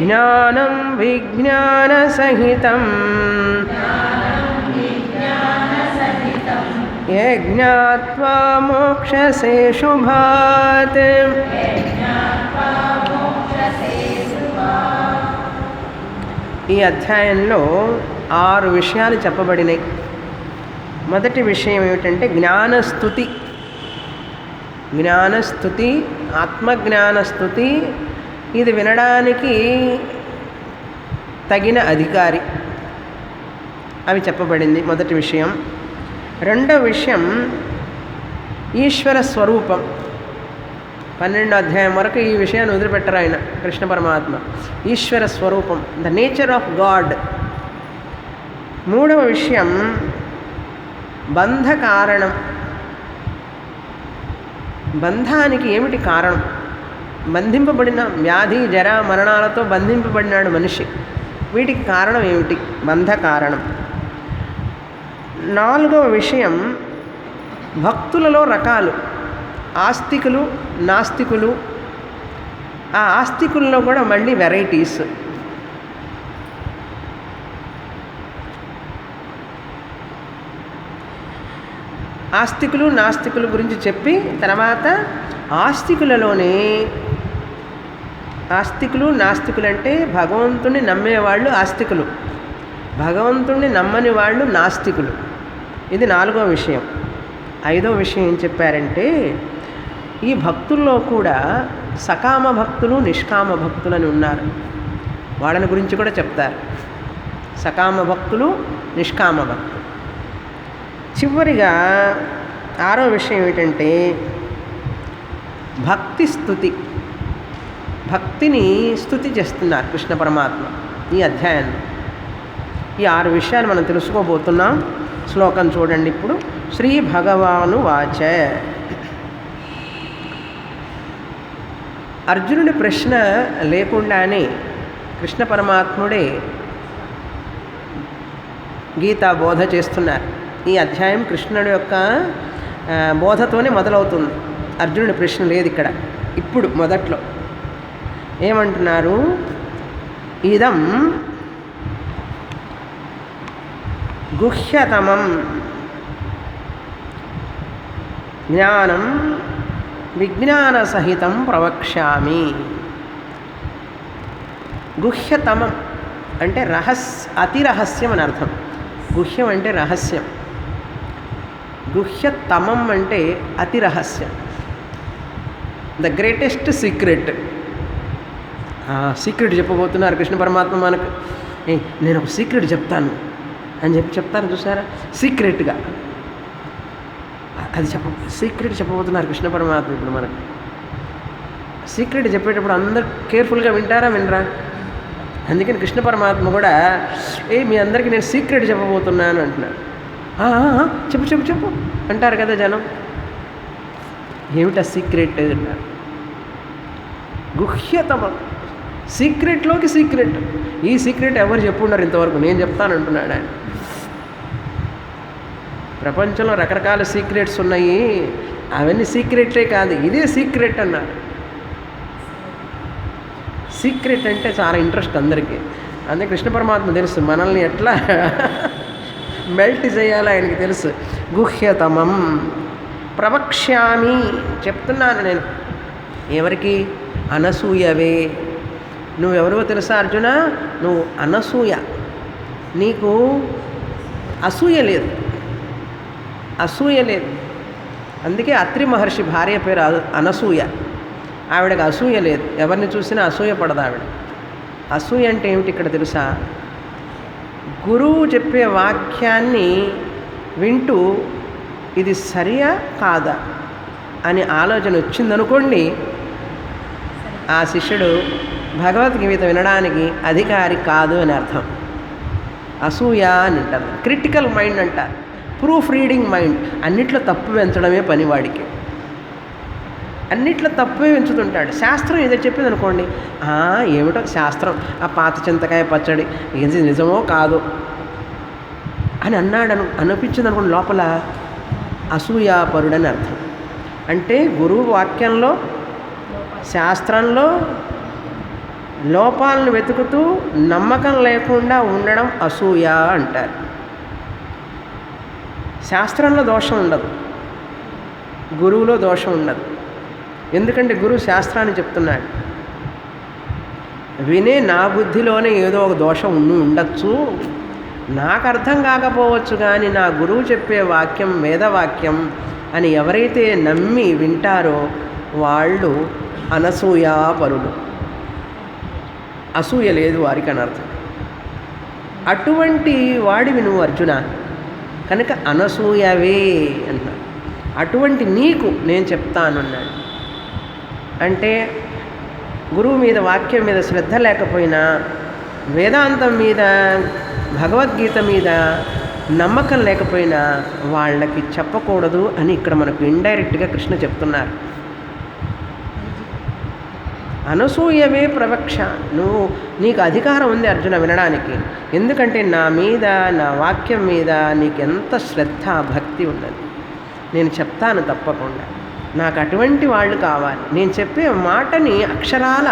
జ్ఞానం విజ్ఞానసహితం యే జ్ఞాత్వా మోక్షసే శుభాత్. ఈ అధ్యాయంలో 6 విషయాలు చెప్పబడినాయి. మొదటి విషయం ఏమిటంటే జ్ఞానస్తుతి. జ్ఞానస్తుతి, ఆత్మజ్ఞానస్తుతి. ఇది వినడానికి తగిన అధికారి అవి చెప్పబడింది మొదటి విషయం. రెండవ విషయం ఈశ్వర స్వరూపం. 12వ అధ్యాయం వరకు ఈ విషయాన్ని వదిలిపెట్టరు ఆయన కృష్ణ పరమాత్మ. ఈశ్వర స్వరూపం, ద నేచర్ ఆఫ్ గాడ్. మూడవ విషయం బంధ కారణం. బంధానికి ఏమిటి కారణం? బంధింపబడిన వ్యాధి జర మరణాలతో బంధింపబడినాడు మనిషి. వీటికి కారణం ఏమిటి? బంధ కారణం. నాలుగవ విషయం భక్తులలో రకాలు, ఆస్తికులు నాస్తికులు. ఆ ఆస్తికుల్లో కూడా మళ్ళీ వెరైటీస్. ఆస్తికులు నాస్తికుల గురించి చెప్పి తర్వాత ఆస్తికులలోనే ఆస్తికులు నాస్తికులు అంటే భగవంతుని నమ్మేవాళ్ళు ఆస్తికులు, భగవంతుణ్ణి నమ్మని వాళ్ళు నాస్తికులు. ఇది నాలుగో విషయం. ఐదో విషయం ఏం చెప్పారంటే ఈ భక్తుల్లో కూడా సకామ భక్తులు నిష్కామ భక్తులు అని ఉన్నారు. వాళ్ళని గురించి కూడా చెప్తారు. సకామ భక్తులు నిష్కామ భక్తులు. చివరిగా ఆరో విషయం ఏమిటంటే భక్తి స్తుతి. భక్తిని స్తుతి చేస్తున్నారు కృష్ణ పరమాత్మ ఈ అధ్యాయంలో. ఈ 6 విషయాలు మనం తెలుసుకోబోతున్నాం. శ్లోకం చూడండి ఇప్పుడు. శ్రీ భగవాను వాచ. అర్జునుడి ప్రశ్న లేకుండానే కృష్ణ పరమాత్ముడే గీతా బోధ చేస్తున్నారు. ఈ అధ్యాయం కృష్ణుడి యొక్క బోధతోనే మొదలవుతుంది. అర్జునుడి ప్రశ్న లేదు ఇక్కడ. ఇప్పుడు మొదట్లో ఏమంటున్నారు? ఇదం గుహ్యతమం జ్ఞానం విజ్ఞాన సహితం ప్రవక్ష్యామి. గుహ్యతమం అంటే అతి రహస్యం అని అర్థం. గుహ్యం అంటే రహస్యం, గుహ్యతమం అంటే అతి రహస్యం, ద గ్రేటెస్ట్ సీక్రెట్. సీక్రెట్ చెప్పబోతున్నారు కృష్ణ పరమాత్మ మనకు. నేను ఒక సీక్రెట్ చెప్తాను అని చెప్తాను చూసారా, సీక్రెట్గా. అది సీక్రెట్ చెప్పబోతున్నారు కృష్ణ పరమాత్మ ఇప్పుడు మనకు. సీక్రెట్ చెప్పేటప్పుడు అందరు కేర్ఫుల్గా వింటారా వినరా? అందుకని కృష్ణ పరమాత్మ కూడా మీ అందరికీ నేను సీక్రెట్ చెప్పబోతున్నాను అంటున్నాను. చెప్పు చెప్పు చెప్పు అంటారు కదా జనం. ఏమిటా సీక్రెట్ అన్నారు? గుహ్యతమం, సీక్రెట్లోకి సీక్రెట్. ఈ సీక్రెట్ ఎవరు చెప్పున్నారు ఇంతవరకు? నేను చెప్తాను అంటున్నాడు ఆయన. ప్రపంచంలో రకరకాల సీక్రెట్స్ ఉన్నాయి, అవన్నీ సీక్రెట్లే కాదు, ఇదే సీక్రెట్ అన్నారు. సీక్రెట్ అంటే చాలా ఇంట్రెస్ట్ అందరికీ. అందుకే కృష్ణ పరమాత్మ తెలుసు మనల్ని ఎట్లా మెల్ట్ చేయాలో ఆయనకి తెలుసు. గుహ్యతమం ప్రవక్ష్యామి, చెప్తున్నాను నేను. ఎవరికి? అనసూయవే. నువ్వెవరో తెలుసా అర్జున? నువ్వు అనసూయ. నీకు అసూయ లేదు, అసూయ లేదు. అందుకే అత్రి మహర్షి భార్య పేరు అనసూయ. ఆవిడకి అసూయ లేదు, ఎవరిని చూసినా అసూయ పడదు ఆవిడ. అసూయ అంటే ఏమిటి ఇక్కడ తెలుసా? గురువు చెప్పే వాక్యాన్ని వింటూ ఇది సరియా కాదా అని ఆలోచన వచ్చిందనుకోండి, ఆ శిష్యుడు భగవద్గీత వినడానికి అధికారి కాదు అని అర్థం. అసూయ అని అంటారు. క్రిటికల్ మైండ్ అంటారు, ప్రూఫ్ రీడింగ్ మైండ్. అన్నిట్లో తప్పు పెంచడమే పని వాడికి. అన్నిట్లో తప్పే పెంచుతుంటాడు. శాస్త్రం ఏదో చెప్పింది అనుకోండి, ఏమిటో శాస్త్రం, ఆ పాత చింతకాయ పచ్చడి ఇది నిజమో కాదో అని అనిపించింది అనుకోండి, లోపల అసూయాపరుడని అర్థం. అంటే గురువు వాక్యంలో శాస్త్రంలో లోపాలను వెతుకుతూ నమ్మకం లేకుండా ఉండడం అసూయ అంటారు. శాస్త్రంలో దోషం ఉండదు, గురువులో దోషం ఉండదు. ఎందుకంటే గురువు శాస్త్రాన్ని చెప్తున్నాడు. వినే నా బుద్ధిలోనే ఏదో ఒక దోషం ఉండొచ్చు, నాకు అర్థం కాకపోవచ్చు, కానీ నా గురువు చెప్పే వాక్యం వేదవాక్యం అని ఎవరైతే నమ్మి వింటారో వాళ్ళు అనసూయాపరులు. అసూయ లేదు వారికి అని అర్థం. అటువంటి వాడివి నువ్వు అర్జున, కనుక అనసూయవే అన్నాడు. అటువంటి నీకు నేను చెప్తాను అన్నాడు. అంటే గురువు మీద వాక్యం మీద శ్రద్ధ లేకపోయినా, వేదాంతం మీద భగవద్గీత మీద నమ్మకం లేకపోయినా వాళ్ళకి చెప్పకూడదు అని ఇక్కడ మనకు ఇండైరెక్ట్గా కృష్ణ చెప్తున్నారు. అనసూయవే ప్రవక్ష, నీకు అధికారం ఉంది అర్జున వినడానికి. ఎందుకంటే నా మీద, నా వాక్యం మీద నీకెంత శ్రద్ధ భక్తి ఉన్నది. నేను చెప్తాను తప్పకుండా. నాకు అటువంటి వాళ్ళు కావాలి. నేను చెప్పే మాటని అక్షరాల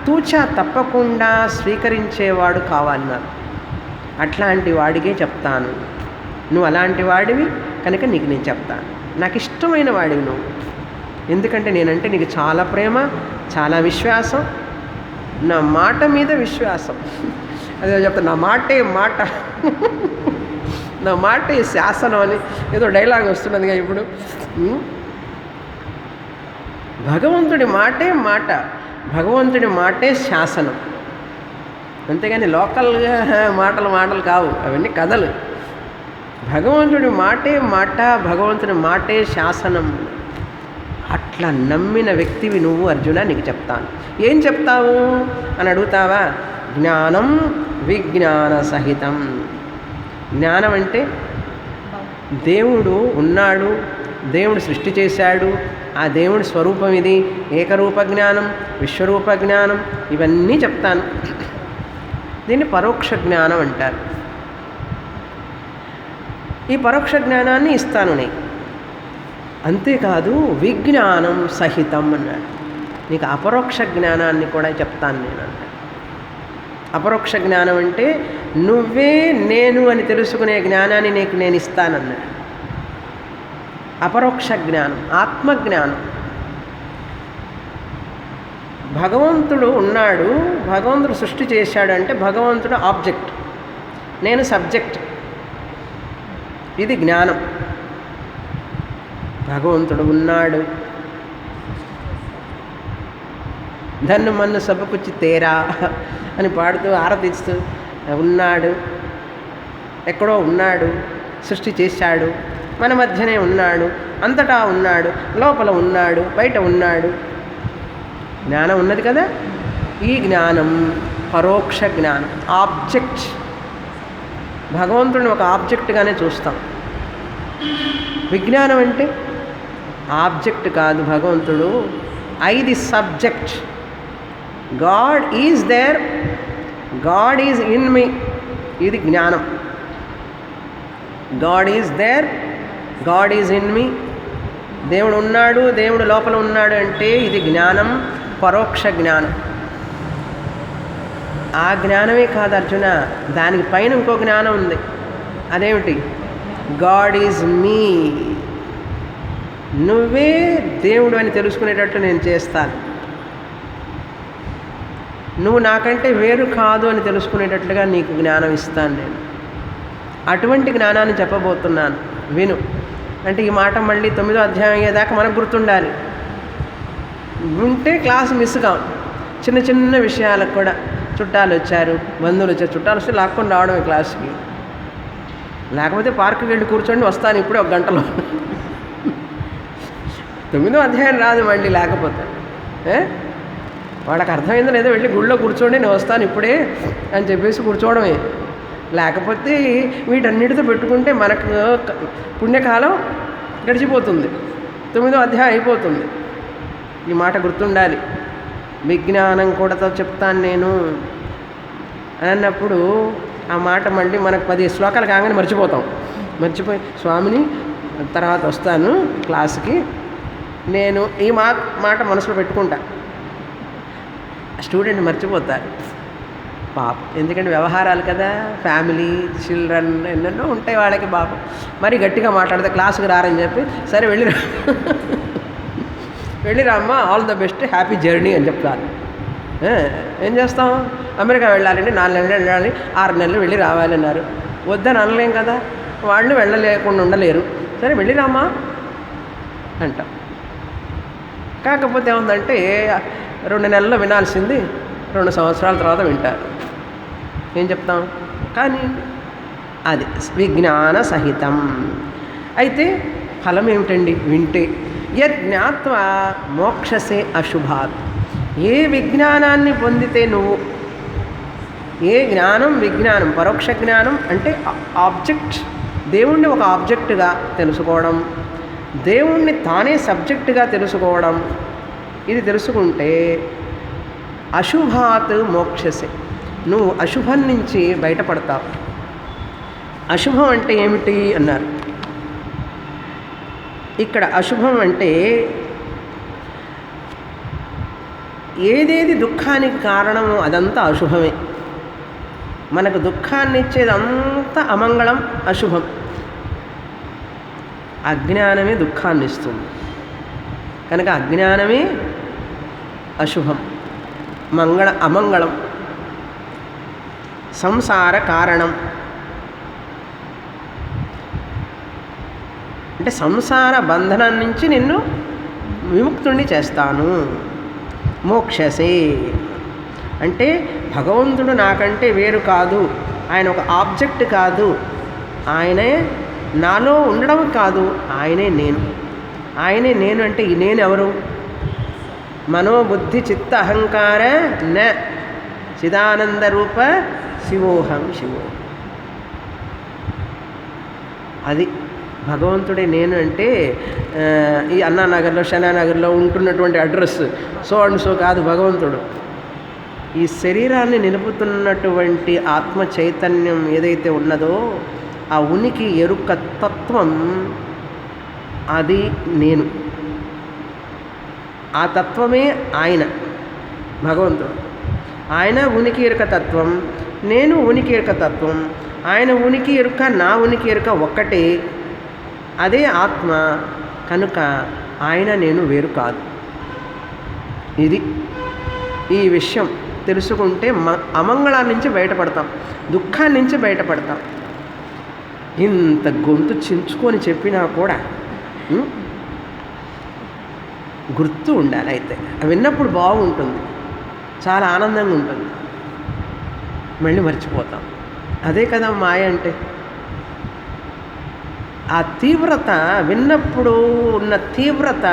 తూచా తప్పకుండా స్వీకరించేవాడు కావాలి నాకు. అట్లాంటి వాడికే చెప్తాను. నువ్వు అలాంటి వాడివి కనుక నీకు నేను చెప్తాను. నాకు ఇష్టమైన వాడివి నువ్వు. ఎందుకంటే నేనంటే నీకు చాలా ప్రేమ, చాలా విశ్వాసం, నా మాట మీద విశ్వాసం. అదే చెప్తా, నా మాటే మాట, నా మాటే శాసనం అని ఏదో డైలాగ్ వస్తున్నదిగా ఇప్పుడు. భగవంతుడి మాటే మాట, భగవంతుడి మాటే శాసనం. అంతేగాని లోకల్గా మాటలు కావు, అవన్నీ కథలు. భగవంతుడి మాటే మాట, భగవంతుడి మాటే శాసనం. అట్లా నమ్మిన వ్యక్తివి నువ్వు అర్జున, నీకు చెప్తాను. ఏం చెప్తావు అని అడుగుతావా? జ్ఞానం విజ్ఞాన సహితం. జ్ఞానం అంటే దేవుడు ఉన్నాడు, దేవుడు సృష్టి చేశాడు, ఆ దేవుడి స్వరూపం ఇది, ఏకరూప జ్ఞానం, విశ్వరూప జ్ఞానం, ఇవన్నీ చెప్తాను. దీన్ని పరోక్ష జ్ఞానం అంటారు. ఈ పరోక్ష జ్ఞానాన్ని ఇస్తాను నీకు. అంతేకాదు విజ్ఞానం సహితం అన్నాడు. నీకు అపరోక్ష జ్ఞానాన్ని కూడా చెప్తాను నేను అన్నాడు. అపరోక్ష జ్ఞానం అంటే నువ్వే నేను అని తెలుసుకునే జ్ఞానాన్ని నీకు నేను ఇస్తానన్నాడు. అపరోక్ష జ్ఞానం, ఆత్మజ్ఞానం. భగవంతుడు ఉన్నాడు, భగవంతుడు సృష్టి చేశాడు అంటే భగవంతుడు ఆబ్జెక్ట్, నేను సబ్జెక్ట్. ఇది జ్ఞానం. భగవంతుడు ఉన్నాడు, ధన్ను మన్ను సబ్బకుచ్చి తేరా అని పాడుతూ ఆరతిస్తూ ఉన్నాడు, ఎక్కడో ఉన్నాడు, సృష్టి చేశాడు, మన మధ్యనే ఉన్నాడు, అంతటా ఉన్నాడు, లోపల ఉన్నాడు, బయట ఉన్నాడు. జ్ఞానం ఉన్నది కదా. ఈ జ్ఞానం పరోక్ష జ్ఞానం, ఆబ్జెక్ట్. భగవంతుడిని ఒక ఆబ్జెక్ట్గానే చూస్తాం. విజ్ఞానం అంటే ఆబ్జెక్ట్ కాదు, భగవంతుడు I the subject. God is there, God is in me, ఇది జ్ఞానం. God is there, God is in me. దేవుడు ఉన్నాడు, దేవుడు లోపల ఉన్నాడు అంటే ఇది జ్ఞానం, పరోక్ష జ్ఞానం. ఆ జ్ఞానమే కాదు అర్జున, దానికి పైన ఇంకో జ్ఞానం ఉంది. అదేమిటి? గాడ్ ఈజ్ మీ. నువ్వే దేవుడు అని తెలుసుకునేటట్టు నేను చేస్తాను. నువ్వు నాకంటే వేరు కాదు అని తెలుసుకునేటట్లుగా నీకు జ్ఞానం ఇస్తాను నేను. అటువంటి జ్ఞానాన్ని చెప్పబోతున్నాను, విను. అంటే ఈ మాట మళ్ళీ 9వ అధ్యాయం అయ్యేదాకా మనకు గుర్తుండాలి. వింటే క్లాస్ మిస్ కావు. చిన్న చిన్న విషయాలకు కూడా, చుట్టాలు వచ్చారు, బంధువులు వచ్చారు, చుట్టాలు వస్తే లాక్కొని రావడమే క్లాస్కి. లేకపోతే పార్కుకి వెళ్ళి కూర్చోండి, వస్తాను ఇప్పుడే 1 గంటలో. 9వ అధ్యాయం రాదు మళ్ళీ లేకపోతే. వాళ్ళకి అర్థమైందో లేదో, వెళ్ళి గుళ్ళో కూర్చోండి, నేను వస్తాను ఇప్పుడే అని చెప్పేసి కూర్చోవడమే. లేకపోతే వీటన్నిటితో పెట్టుకుంటే మనకు పుణ్యకాలం గడిచిపోతుంది, 9వ అధ్యాయం అయిపోతుంది. ఈ మాట గుర్తుండాలి. విజ్ఞానం కూడా చెప్తాను నేను అని అన్నప్పుడు ఆ మాట మళ్ళీ మనకు 10 శ్లోకాలు కాగానే మర్చిపోతాం. మర్చిపోయి స్వామిని తర్వాత వస్తాను క్లాస్కి, నేను ఈ మాట మనసులో పెట్టుకుంటా. స్టూడెంట్ మర్చిపోతారు పాపం. ఎందుకంటే వ్యవహారాలు కదా, ఫ్యామిలీ, చిల్డ్రన్ ఎన్నెన్నో ఉంటాయి వాళ్ళకి పాపం. మరి గట్టిగా మాట్లాడితే క్లాసుకి రారని చెప్పి సరే వెళ్ళిరా వెళ్ళిరామ్మా, all the best, happy journey అని చెప్తారు. ఏం చేస్తాం, అమెరికా వెళ్ళాలండి, 4 నెలలు వెళ్ళాలి, 6 నెలలు వెళ్ళి రావాలన్నారు. వద్దని అనలేం కదా, వాళ్ళు వెళ్ళలేకుండా ఉండలేరు. సరే వెళ్ళిరామ్మా అంటాం. కాకపోతే ఏముందంటే 2 నెలల్లో వినాల్సింది 2 సంవత్సరాల తర్వాత వింటారు. ఏం చెప్తాం, కానీ అది విజ్ఞాన సహితం. అయితే ఫలం ఏమిటండి వింటే? యజ్ఞాత్వా మోక్షసే అశుభాత్. ఏ విజ్ఞానాన్ని పొందితే నువ్వు, ఏ జ్ఞానం, విజ్ఞానం పరోక్ష జ్ఞానం అంటే ఆబ్జెక్ట్, దేవుణ్ణి ఒక ఆబ్జెక్టుగా తెలుసుకోవడం, దేవుణ్ణి తానే సబ్జెక్టుగా తెలుసుకోవడం, ఇది తెలుసుకుంటే అశుభాత్ మోక్షసే, నువ్వు అశుభం నుంచి బయటపడతావు. అశుభం అంటే ఏమిటి అన్నారు. ఇక్కడ అశుభం అంటే ఏదేది దుఃఖానికి కారణమో అదంతా అశుభమే. మనకు దుఃఖాన్ని ఇచ్చేదంతా అమంగళం, అశుభం. అజ్ఞానమే దుఃఖాన్ని ఇస్తుంది కనుక అజ్ఞానమే అశుభం, అమంగళం, సంసార కారణం. అంటే సంసార బంధనం నుంచి నిన్ను విముక్తుణ్ణి చేస్తాను. మోక్షసే అంటే భగవంతుడు నాకంటే వేరు కాదు, ఆయన ఒక ఆబ్జెక్ట్ కాదు, ఆయనే నాలో ఉండడం కాదు, ఆయనే నేను. ఆయనే నేను అంటే ఈ నేను ఎవరు? మనోబుద్ధి చిత్త అహంకార న చిదానంద రూప శివోహం శివో. అది భగవంతుడే నేను అంటే ఈ అన్నానగర్లో, శనానగర్లో ఉంటున్నటువంటి అడ్రస్ సో అండ్ సో కాదు భగవంతుడు. ఈ శరీరాన్ని నిలుపుతున్నటువంటి ఆత్మ చైతన్యం ఏదైతే ఉన్నదో ఆ ఉనికి ఎరుక తత్వం, అది నేను. ఆ తత్వమే ఆయన భగవంతుడు. ఆయన ఉనికి ఎరుక తత్వం, నేను ఉనికి ఎరుక తత్వం. ఆయన ఉనికి ఎరుక, నా ఉనికి ఎరుక ఒక్కటే, అదే ఆత్మ. కనుక ఆయన నేను వేరు కాదు. ఇది ఈ విషయం తెలుసుకుంటే అమంగళాల నుంచి బయటపడతాం, దుఃఖాన్ని నుంచి బయటపడతాం. ఇంత గొంతు చించుకొని చెప్పినా కూడా గుర్తు ఉండాలి. అయితే విన్నప్పుడు బాగుంటుంది, చాలా ఆనందంగా ఉంటుంది, మళ్ళీ మర్చిపోతాం. అదే కదా మాయ అంటే. ఆ తీవ్రత, విన్నప్పుడు ఉన్న తీవ్రత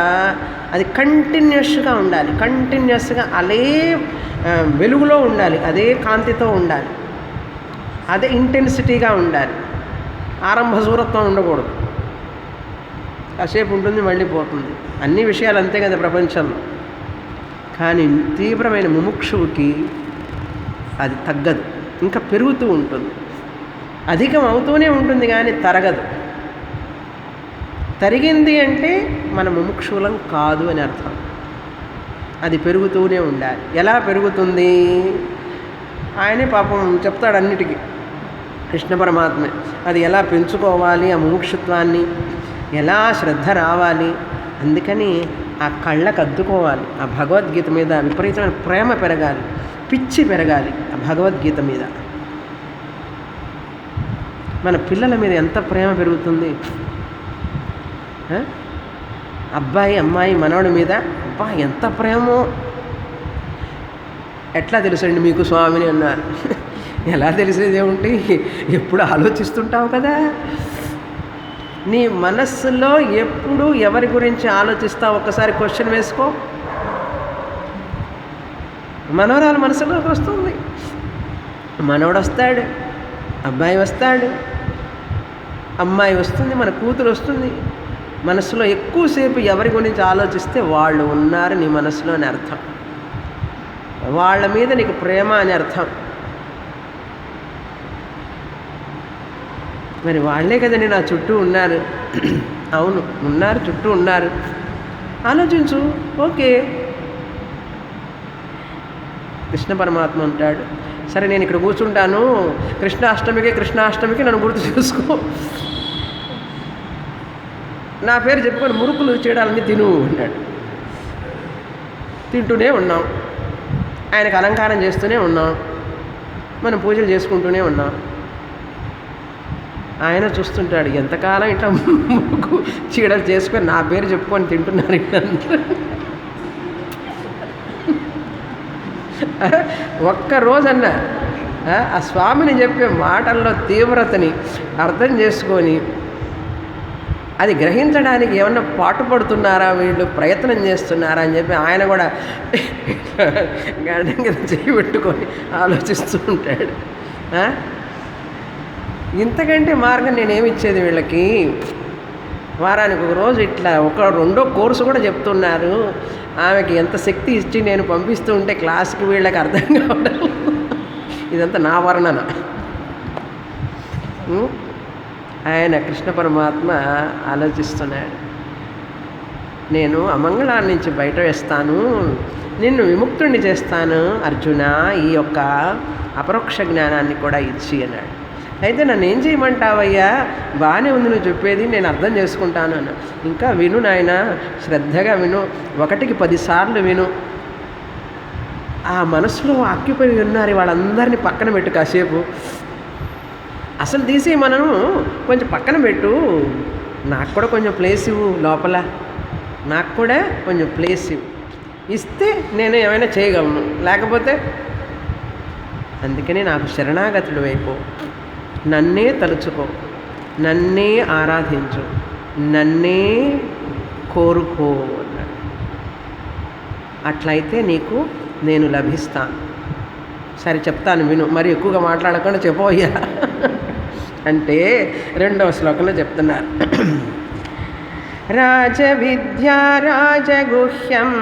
అది కంటిన్యూస్గా ఉండాలి, కంటిన్యూస్గా అదే వెలుగులో ఉండాలి, అదే కాంతితో ఉండాలి, అదే ఇంటెన్సిటీగా ఉండాలి. ఆరంభ సూరత్వం ఉండకూడదు. కాసేపు ఉంటుంది మళ్ళీ పోతుంది. అన్ని విషయాలు అంతే కదా ప్రపంచంలో. కానీ తీవ్రమైన ముముక్షువుకి అది తగ్గదు, ఇంకా పెరుగుతూ ఉంటుంది, అధికం అవుతూనే ఉంటుంది కానీ తరగదు. తరిగింది అంటే మన ముముక్షులం కాదు అని అర్థం. అది పెరుగుతూనే ఉండాలి. ఎలా పెరుగుతుంది? ఆయనే పాపం చెప్తాడు అన్నిటికీ, కృష్ణ పరమాత్మే. అది ఎలా పెంచుకోవాలి, ఆ ముముక్షుత్వాన్ని ఎలా శ్రద్ధ రావాలి. అందుకని ఆ కళ్ళకు అద్దుకోవాలి. ఆ భగవద్గీత మీద విపరీతమైన ప్రేమ పెరగాలి, పిచ్చి పెరగాలి ఆ భగవద్గీత మీద. మన పిల్లల మీద ఎంత ప్రేమ పెరుగుతుంది. అబ్బాయి అమ్మాయి మనవడి మీద అబ్బా ఎంత ప్రేమో. ఎట్లా తెలుసండి మీకు స్వామిని అన్నారు. ఎలా తెలిసేది ఏమిటి, ఎప్పుడు ఆలోచిస్తుంటావు కదా. నీ మనస్సులో ఎప్పుడు ఎవరి గురించి ఆలోచిస్తావు ఒక్కసారి క్వశ్చన్ వేసుకో. మనవరాలు మనసులోకి వస్తుంది, మనవడు వస్తాడు, అబ్బాయి వస్తాడు, అమ్మాయి వస్తుంది, మన కూతురు వస్తుంది. మనసులో ఎక్కువసేపు ఎవరి గురించి ఆలోచిస్తే వాళ్ళు ఉన్నారు నీ మనసులో అని అర్థం. వాళ్ళ మీద నీకు ప్రేమ అని అర్థం. మరి వాళ్ళే కదండి నా చుట్టూ ఉన్నారు. అవును ఉన్నారు, చుట్టూ ఉన్నారు. ఆలోచించు. ఓకే, కృష్ణ పరమాత్మ అంటాడు, సరే నేను ఇక్కడ కూర్చుంటాను, కృష్ణాష్టమికి నన్ను గుర్తు చేసుకో, నా పేరు చెప్పుకొని మురుకులు చేయడాలన్నీ తిను అన్నాడు. తింటూనే ఉన్నాం, ఆయనకు అలంకారం చేస్తూనే ఉన్నాం, మనం పూజలు చేసుకుంటూనే ఉన్నాం. ఆయన చూస్తుంటాడు, ఎంతకాలం ఇట్లా మురుకు చీడలు చేసుకొని నా పేరు చెప్పుకొని తింటున్నారు ఇట్లంతా. ఒక్కరోజన్నా ఆ స్వామిని చెప్పే మాటల్లో తీవ్రతని అర్థం చేసుకొని అది గ్రహించడానికి ఏమన్నా పాటుపడుతున్నారా, వీళ్ళు ప్రయత్నం చేస్తున్నారా అని చెప్పి ఆయన కూడా గడ్డం కింద చేయి పెట్టుకొని ఆలోచిస్తూ ఉంటాడు. ఇంతకంటే మార్గం నేనేమిచ్చేది వీళ్ళకి, వారానికి ఒక రోజు ఇట్లా రెండో కోర్సు కూడా చెప్తున్నారు, ఆమెకి ఎంత శక్తి ఇచ్చి నేను పంపిస్తూ ఉంటే క్లాస్కి వీళ్ళకి అర్థం కావడం, ఇదంతా నా వర్ణన. ఆయన కృష్ణ పరమాత్మ ఆలోచిస్తున్నాడు, నేను అమంగళాన్ని నుంచి బయట వేస్తాను, నిన్ను విముక్తుణ్ణి చేస్తాను అర్జున, ఈ యొక్క అపరోక్ష జ్ఞానాన్ని కూడా ఇచ్చి అన్నాడు. అయితే నన్ను ఏం చేయమంటావయ్యా, బాగానే ఉంది నువ్వు చెప్పేది, నేను అర్థం చేసుకుంటాను అన్న. ఇంకా విను నాయన, శ్రద్ధగా విను, 1కి 10 సార్లు విను. ఆ మనసులో ఆక్యుపై ఉన్నారు వాళ్ళందరినీ పక్కన పెట్టు, కాసేపు అసలు తీసి మనము కొంచెం పక్కన పెట్టు, నాకు కూడా కొంచెం ప్లేస్ ఇవ్వు లోపల, నాకు కూడా కొంచెం ప్లేస్ ఇవ్వు, ఇస్తే నేను ఏమైనా చేయగలను, లేకపోతే అందుకని నాకు శరణాగతుడు వైపు, నన్నే తలుచుకో, నన్నే ఆరాధించు, నన్నే కోరుకో అన్నాడు. అట్లయితే నీకు నేను లభిస్తాను. సరే చెప్తాను విను, మరి ఎక్కువగా మాట్లాడకుండా చెప్పోయ్యా అంటే 2వ శ్లోకంలో చెప్తున్నారు, రాజవిద్యా రాజగుహ్యం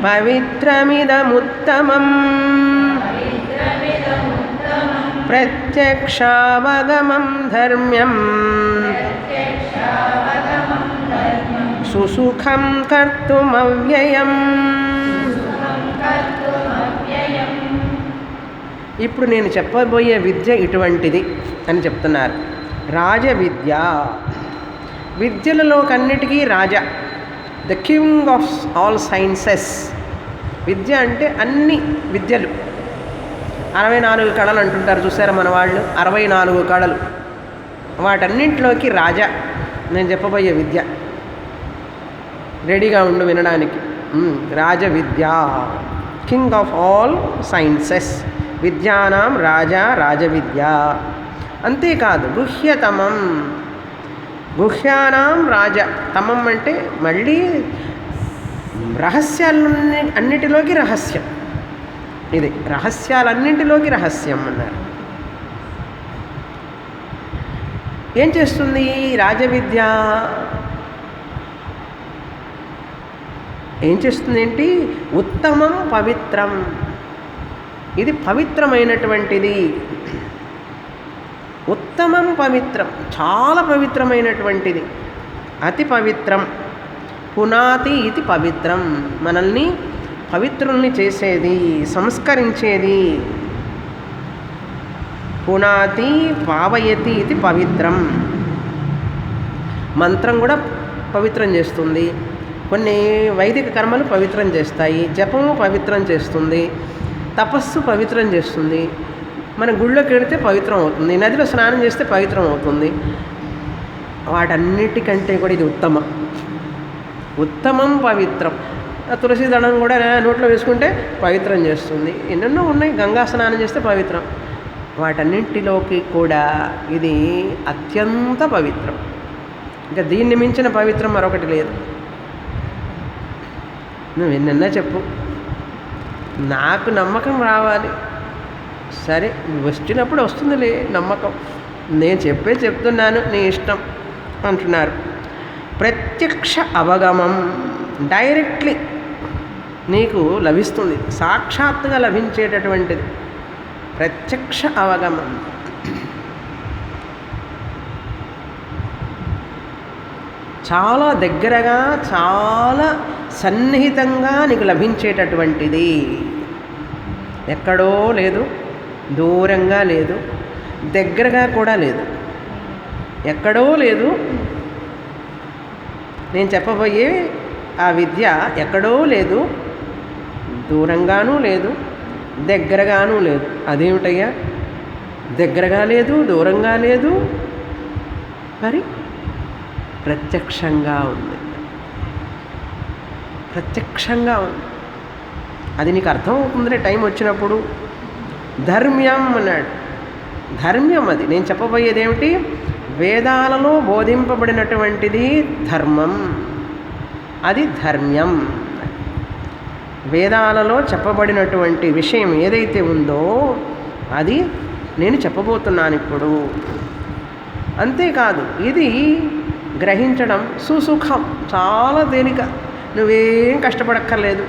పవిత్రమిదముత్తమం ప్రత్యక్షావగమం ధర్మ్యం సుసుఖం కర్తుమవ్యయం. ఇప్పుడు నేను చెప్పబోయే విద్య ఇటువంటిది అని చెప్తున్నారు. రాజవిద్య, విద్యలలో కన్నిటికీ రాజా, the king of all sciences. విద్య అంటే అన్ని విద్యలు, 64 కళలు అంటుంటారు చూసారా మన వాళ్ళు, 64 కళలు, వాటన్నింటిలోకి రాజా నేను చెప్పబోయే విద్య. రెడీగా ఉండు వినడానికి. రాజవిద్య, కింగ్ ఆఫ్ ఆల్ సైన్సెస్, విద్యానాం రాజా రాజవిద్య. అంతేకాదు గుహ్యతమం, గుహ్యానాం రాజ, తమం అంటే మళ్ళీ రహస్యాలన్నిటిలోకి రహస్యం, ఇది రహస్యాలన్నింటిలోకి రహస్యం అన్నారు. ఏం చేస్తుంది రాజవిద్య, ఏం చేస్తుంది ఏంటి, ఉత్తమం పవిత్రం, ఇది పవిత్రమైనటువంటిది. ఉత్తమం పవిత్రం, చాలా పవిత్రమైనటువంటిది, అతి పవిత్రం. పునాతి ఇది పవిత్రం, మనల్ని పవిత్రుల్ని చేసేది, సంస్కరించేది. పునాతి పావయతి ఇది పవిత్రం. మంత్రం కూడా పవిత్రం చేస్తుంది, కొన్ని వైదిక కర్మలు పవిత్రం చేస్తాయి, జపము పవిత్రం చేస్తుంది, తపస్సు పవిత్రం చేస్తుంది, మన గుళ్ళోకి వెడితే పవిత్రం అవుతుంది, నదిలో స్నానం చేస్తే పవిత్రం అవుతుంది. వాటన్నిటికంటే కూడా ఇది ఉత్తమం, ఉత్తమం పవిత్రం. తులసి దళం కూడా నోట్లో వేసుకుంటే పవిత్రం చేస్తుంది, ఎన్నెన్నో ఉన్నాయి, గంగా స్నానం చేస్తే పవిత్రం. వాటన్నింటిలోకి కూడా ఇది అత్యంత పవిత్రం, ఇంకా దీన్ని మించిన పవిత్రం మరొకటి లేదు. నువ్వు ఎన్నన్నా చెప్పు, నాకు నమ్మకం రావాలి. సరే వచ్చినప్పుడు వస్తుందిలే నమ్మకం, నేను చెప్తున్నాను, నీ ఇష్టం అంటున్నారు. ప్రత్యక్ష అవగమం, డైరెక్ట్లీ నీకు లభిస్తుంది, సాక్షాత్తుగా లభించేటటువంటిది ప్రత్యక్ష అవగమం. చాలా దగ్గరగా చాలా సన్నిహితంగా నీకు లభించేటటువంటిది. ఎక్కడో లేదు, దూరంగా లేదు, దగ్గరగా కూడా లేదు. ఎక్కడో లేదు. నేను చెప్పబోయే ఆ విద్య ఎక్కడో లేదు, దూరంగానూ లేదు, దగ్గరగానూ లేదు. అదేమిటయ్యా? దగ్గరగా లేదు, దూరంగా లేదు, మరి ప్రత్యక్షంగా ఉంది. ప్రత్యక్షంగా ఉంది. అది నీకు అర్థమవుతుందిలే టైం వచ్చినప్పుడు. ధర్మ్యం అన్నాడు. ధర్మ్యం అది. నేను చెప్పబోయేది ఏమిటి? వేదాలలో బోధింపబడినటువంటిది ధర్మం. అది ధర్మ్యం. వేదాలలో చెప్పబడినటువంటి విషయం ఏదైతే ఉందో అది నేను చెప్పబోతున్నాను ఇప్పుడు. అంతేకాదు, ఇది గ్రహించడం సుసుఖం, చాలా తేలిక. నువ్వేం కష్టపడక్కర్లేదు,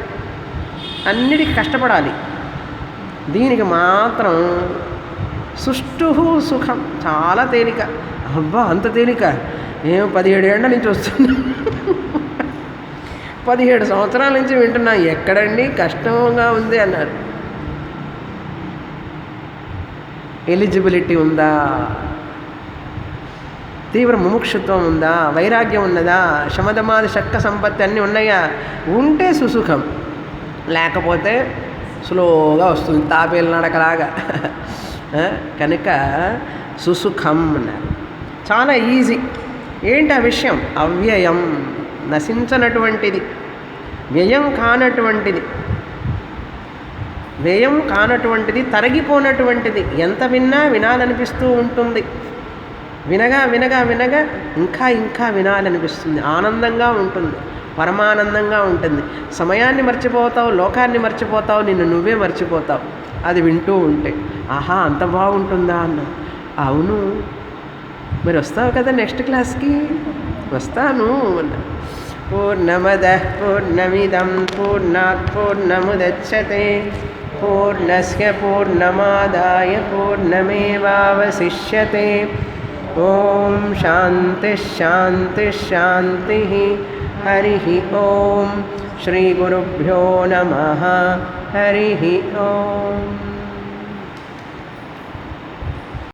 అన్నిటికీ కష్టపడాలి. దీనికి మాత్రం సుష్టు సుఖం, చాలా తేలిక. అబ్బా అంత తేలిక? ఏం 17 ఏళ్ల నుంచి వస్తున్నా, 17 సంవత్సరాల నుంచి వింటున్నా. ఎక్కడండి కష్టంగా ఉంది అన్నారు. ఎలిజిబిలిటీ ఉందా? తీవ్ర ముముక్షుత్వం ఉందా? వైరాగ్యం ఉన్నదా? శమదమాది షట్క సంపత్తి అన్నీ ఉన్నాయా? ఉంటే సుసుఖం, లేకపోతే స్లోగా వస్తుంది, తాపేలు నడకలాగా. కనుక సుసుఖం అన్నారు. చాలా ఈజీ. ఏంటి ఆ విషయం? అవ్యయం, నశించనటువంటిది, వ్యయం కానటువంటిది, వ్యయం కానటువంటిది, తరిగిపోనటువంటిది. ఎంత విన్నా వినాలనిపిస్తూ ఉంటుంది. వినగా వినగా వినగా ఇంకా ఇంకా వినాలనిపిస్తుంది. ఆనందంగా ఉంటుంది, పరమానందంగా ఉంటుంది. సమయాన్ని మర్చిపోతావు, లోకాన్ని మర్చిపోతావు, నిన్ను నువ్వే మర్చిపోతావు అది వింటూ ఉంటే. ఆహా అంత బాగుంటుందా అన్న. అవును, మరి వస్తావు కదా నెక్స్ట్ క్లాస్కి? వస్తాను అన్న. పూర్ణమదః పూర్ణమిదం పూర్ణాత్ పూర్ణముదచ్యతే పూర్ణస్య పూర్ణమాదాయ పూర్ణమేవావశిష్యతే. ఓం శాంతి శాంతి శాంతి. హరి ఓం. శ్రీ గురుభ్యో నమః. హరి ఓం.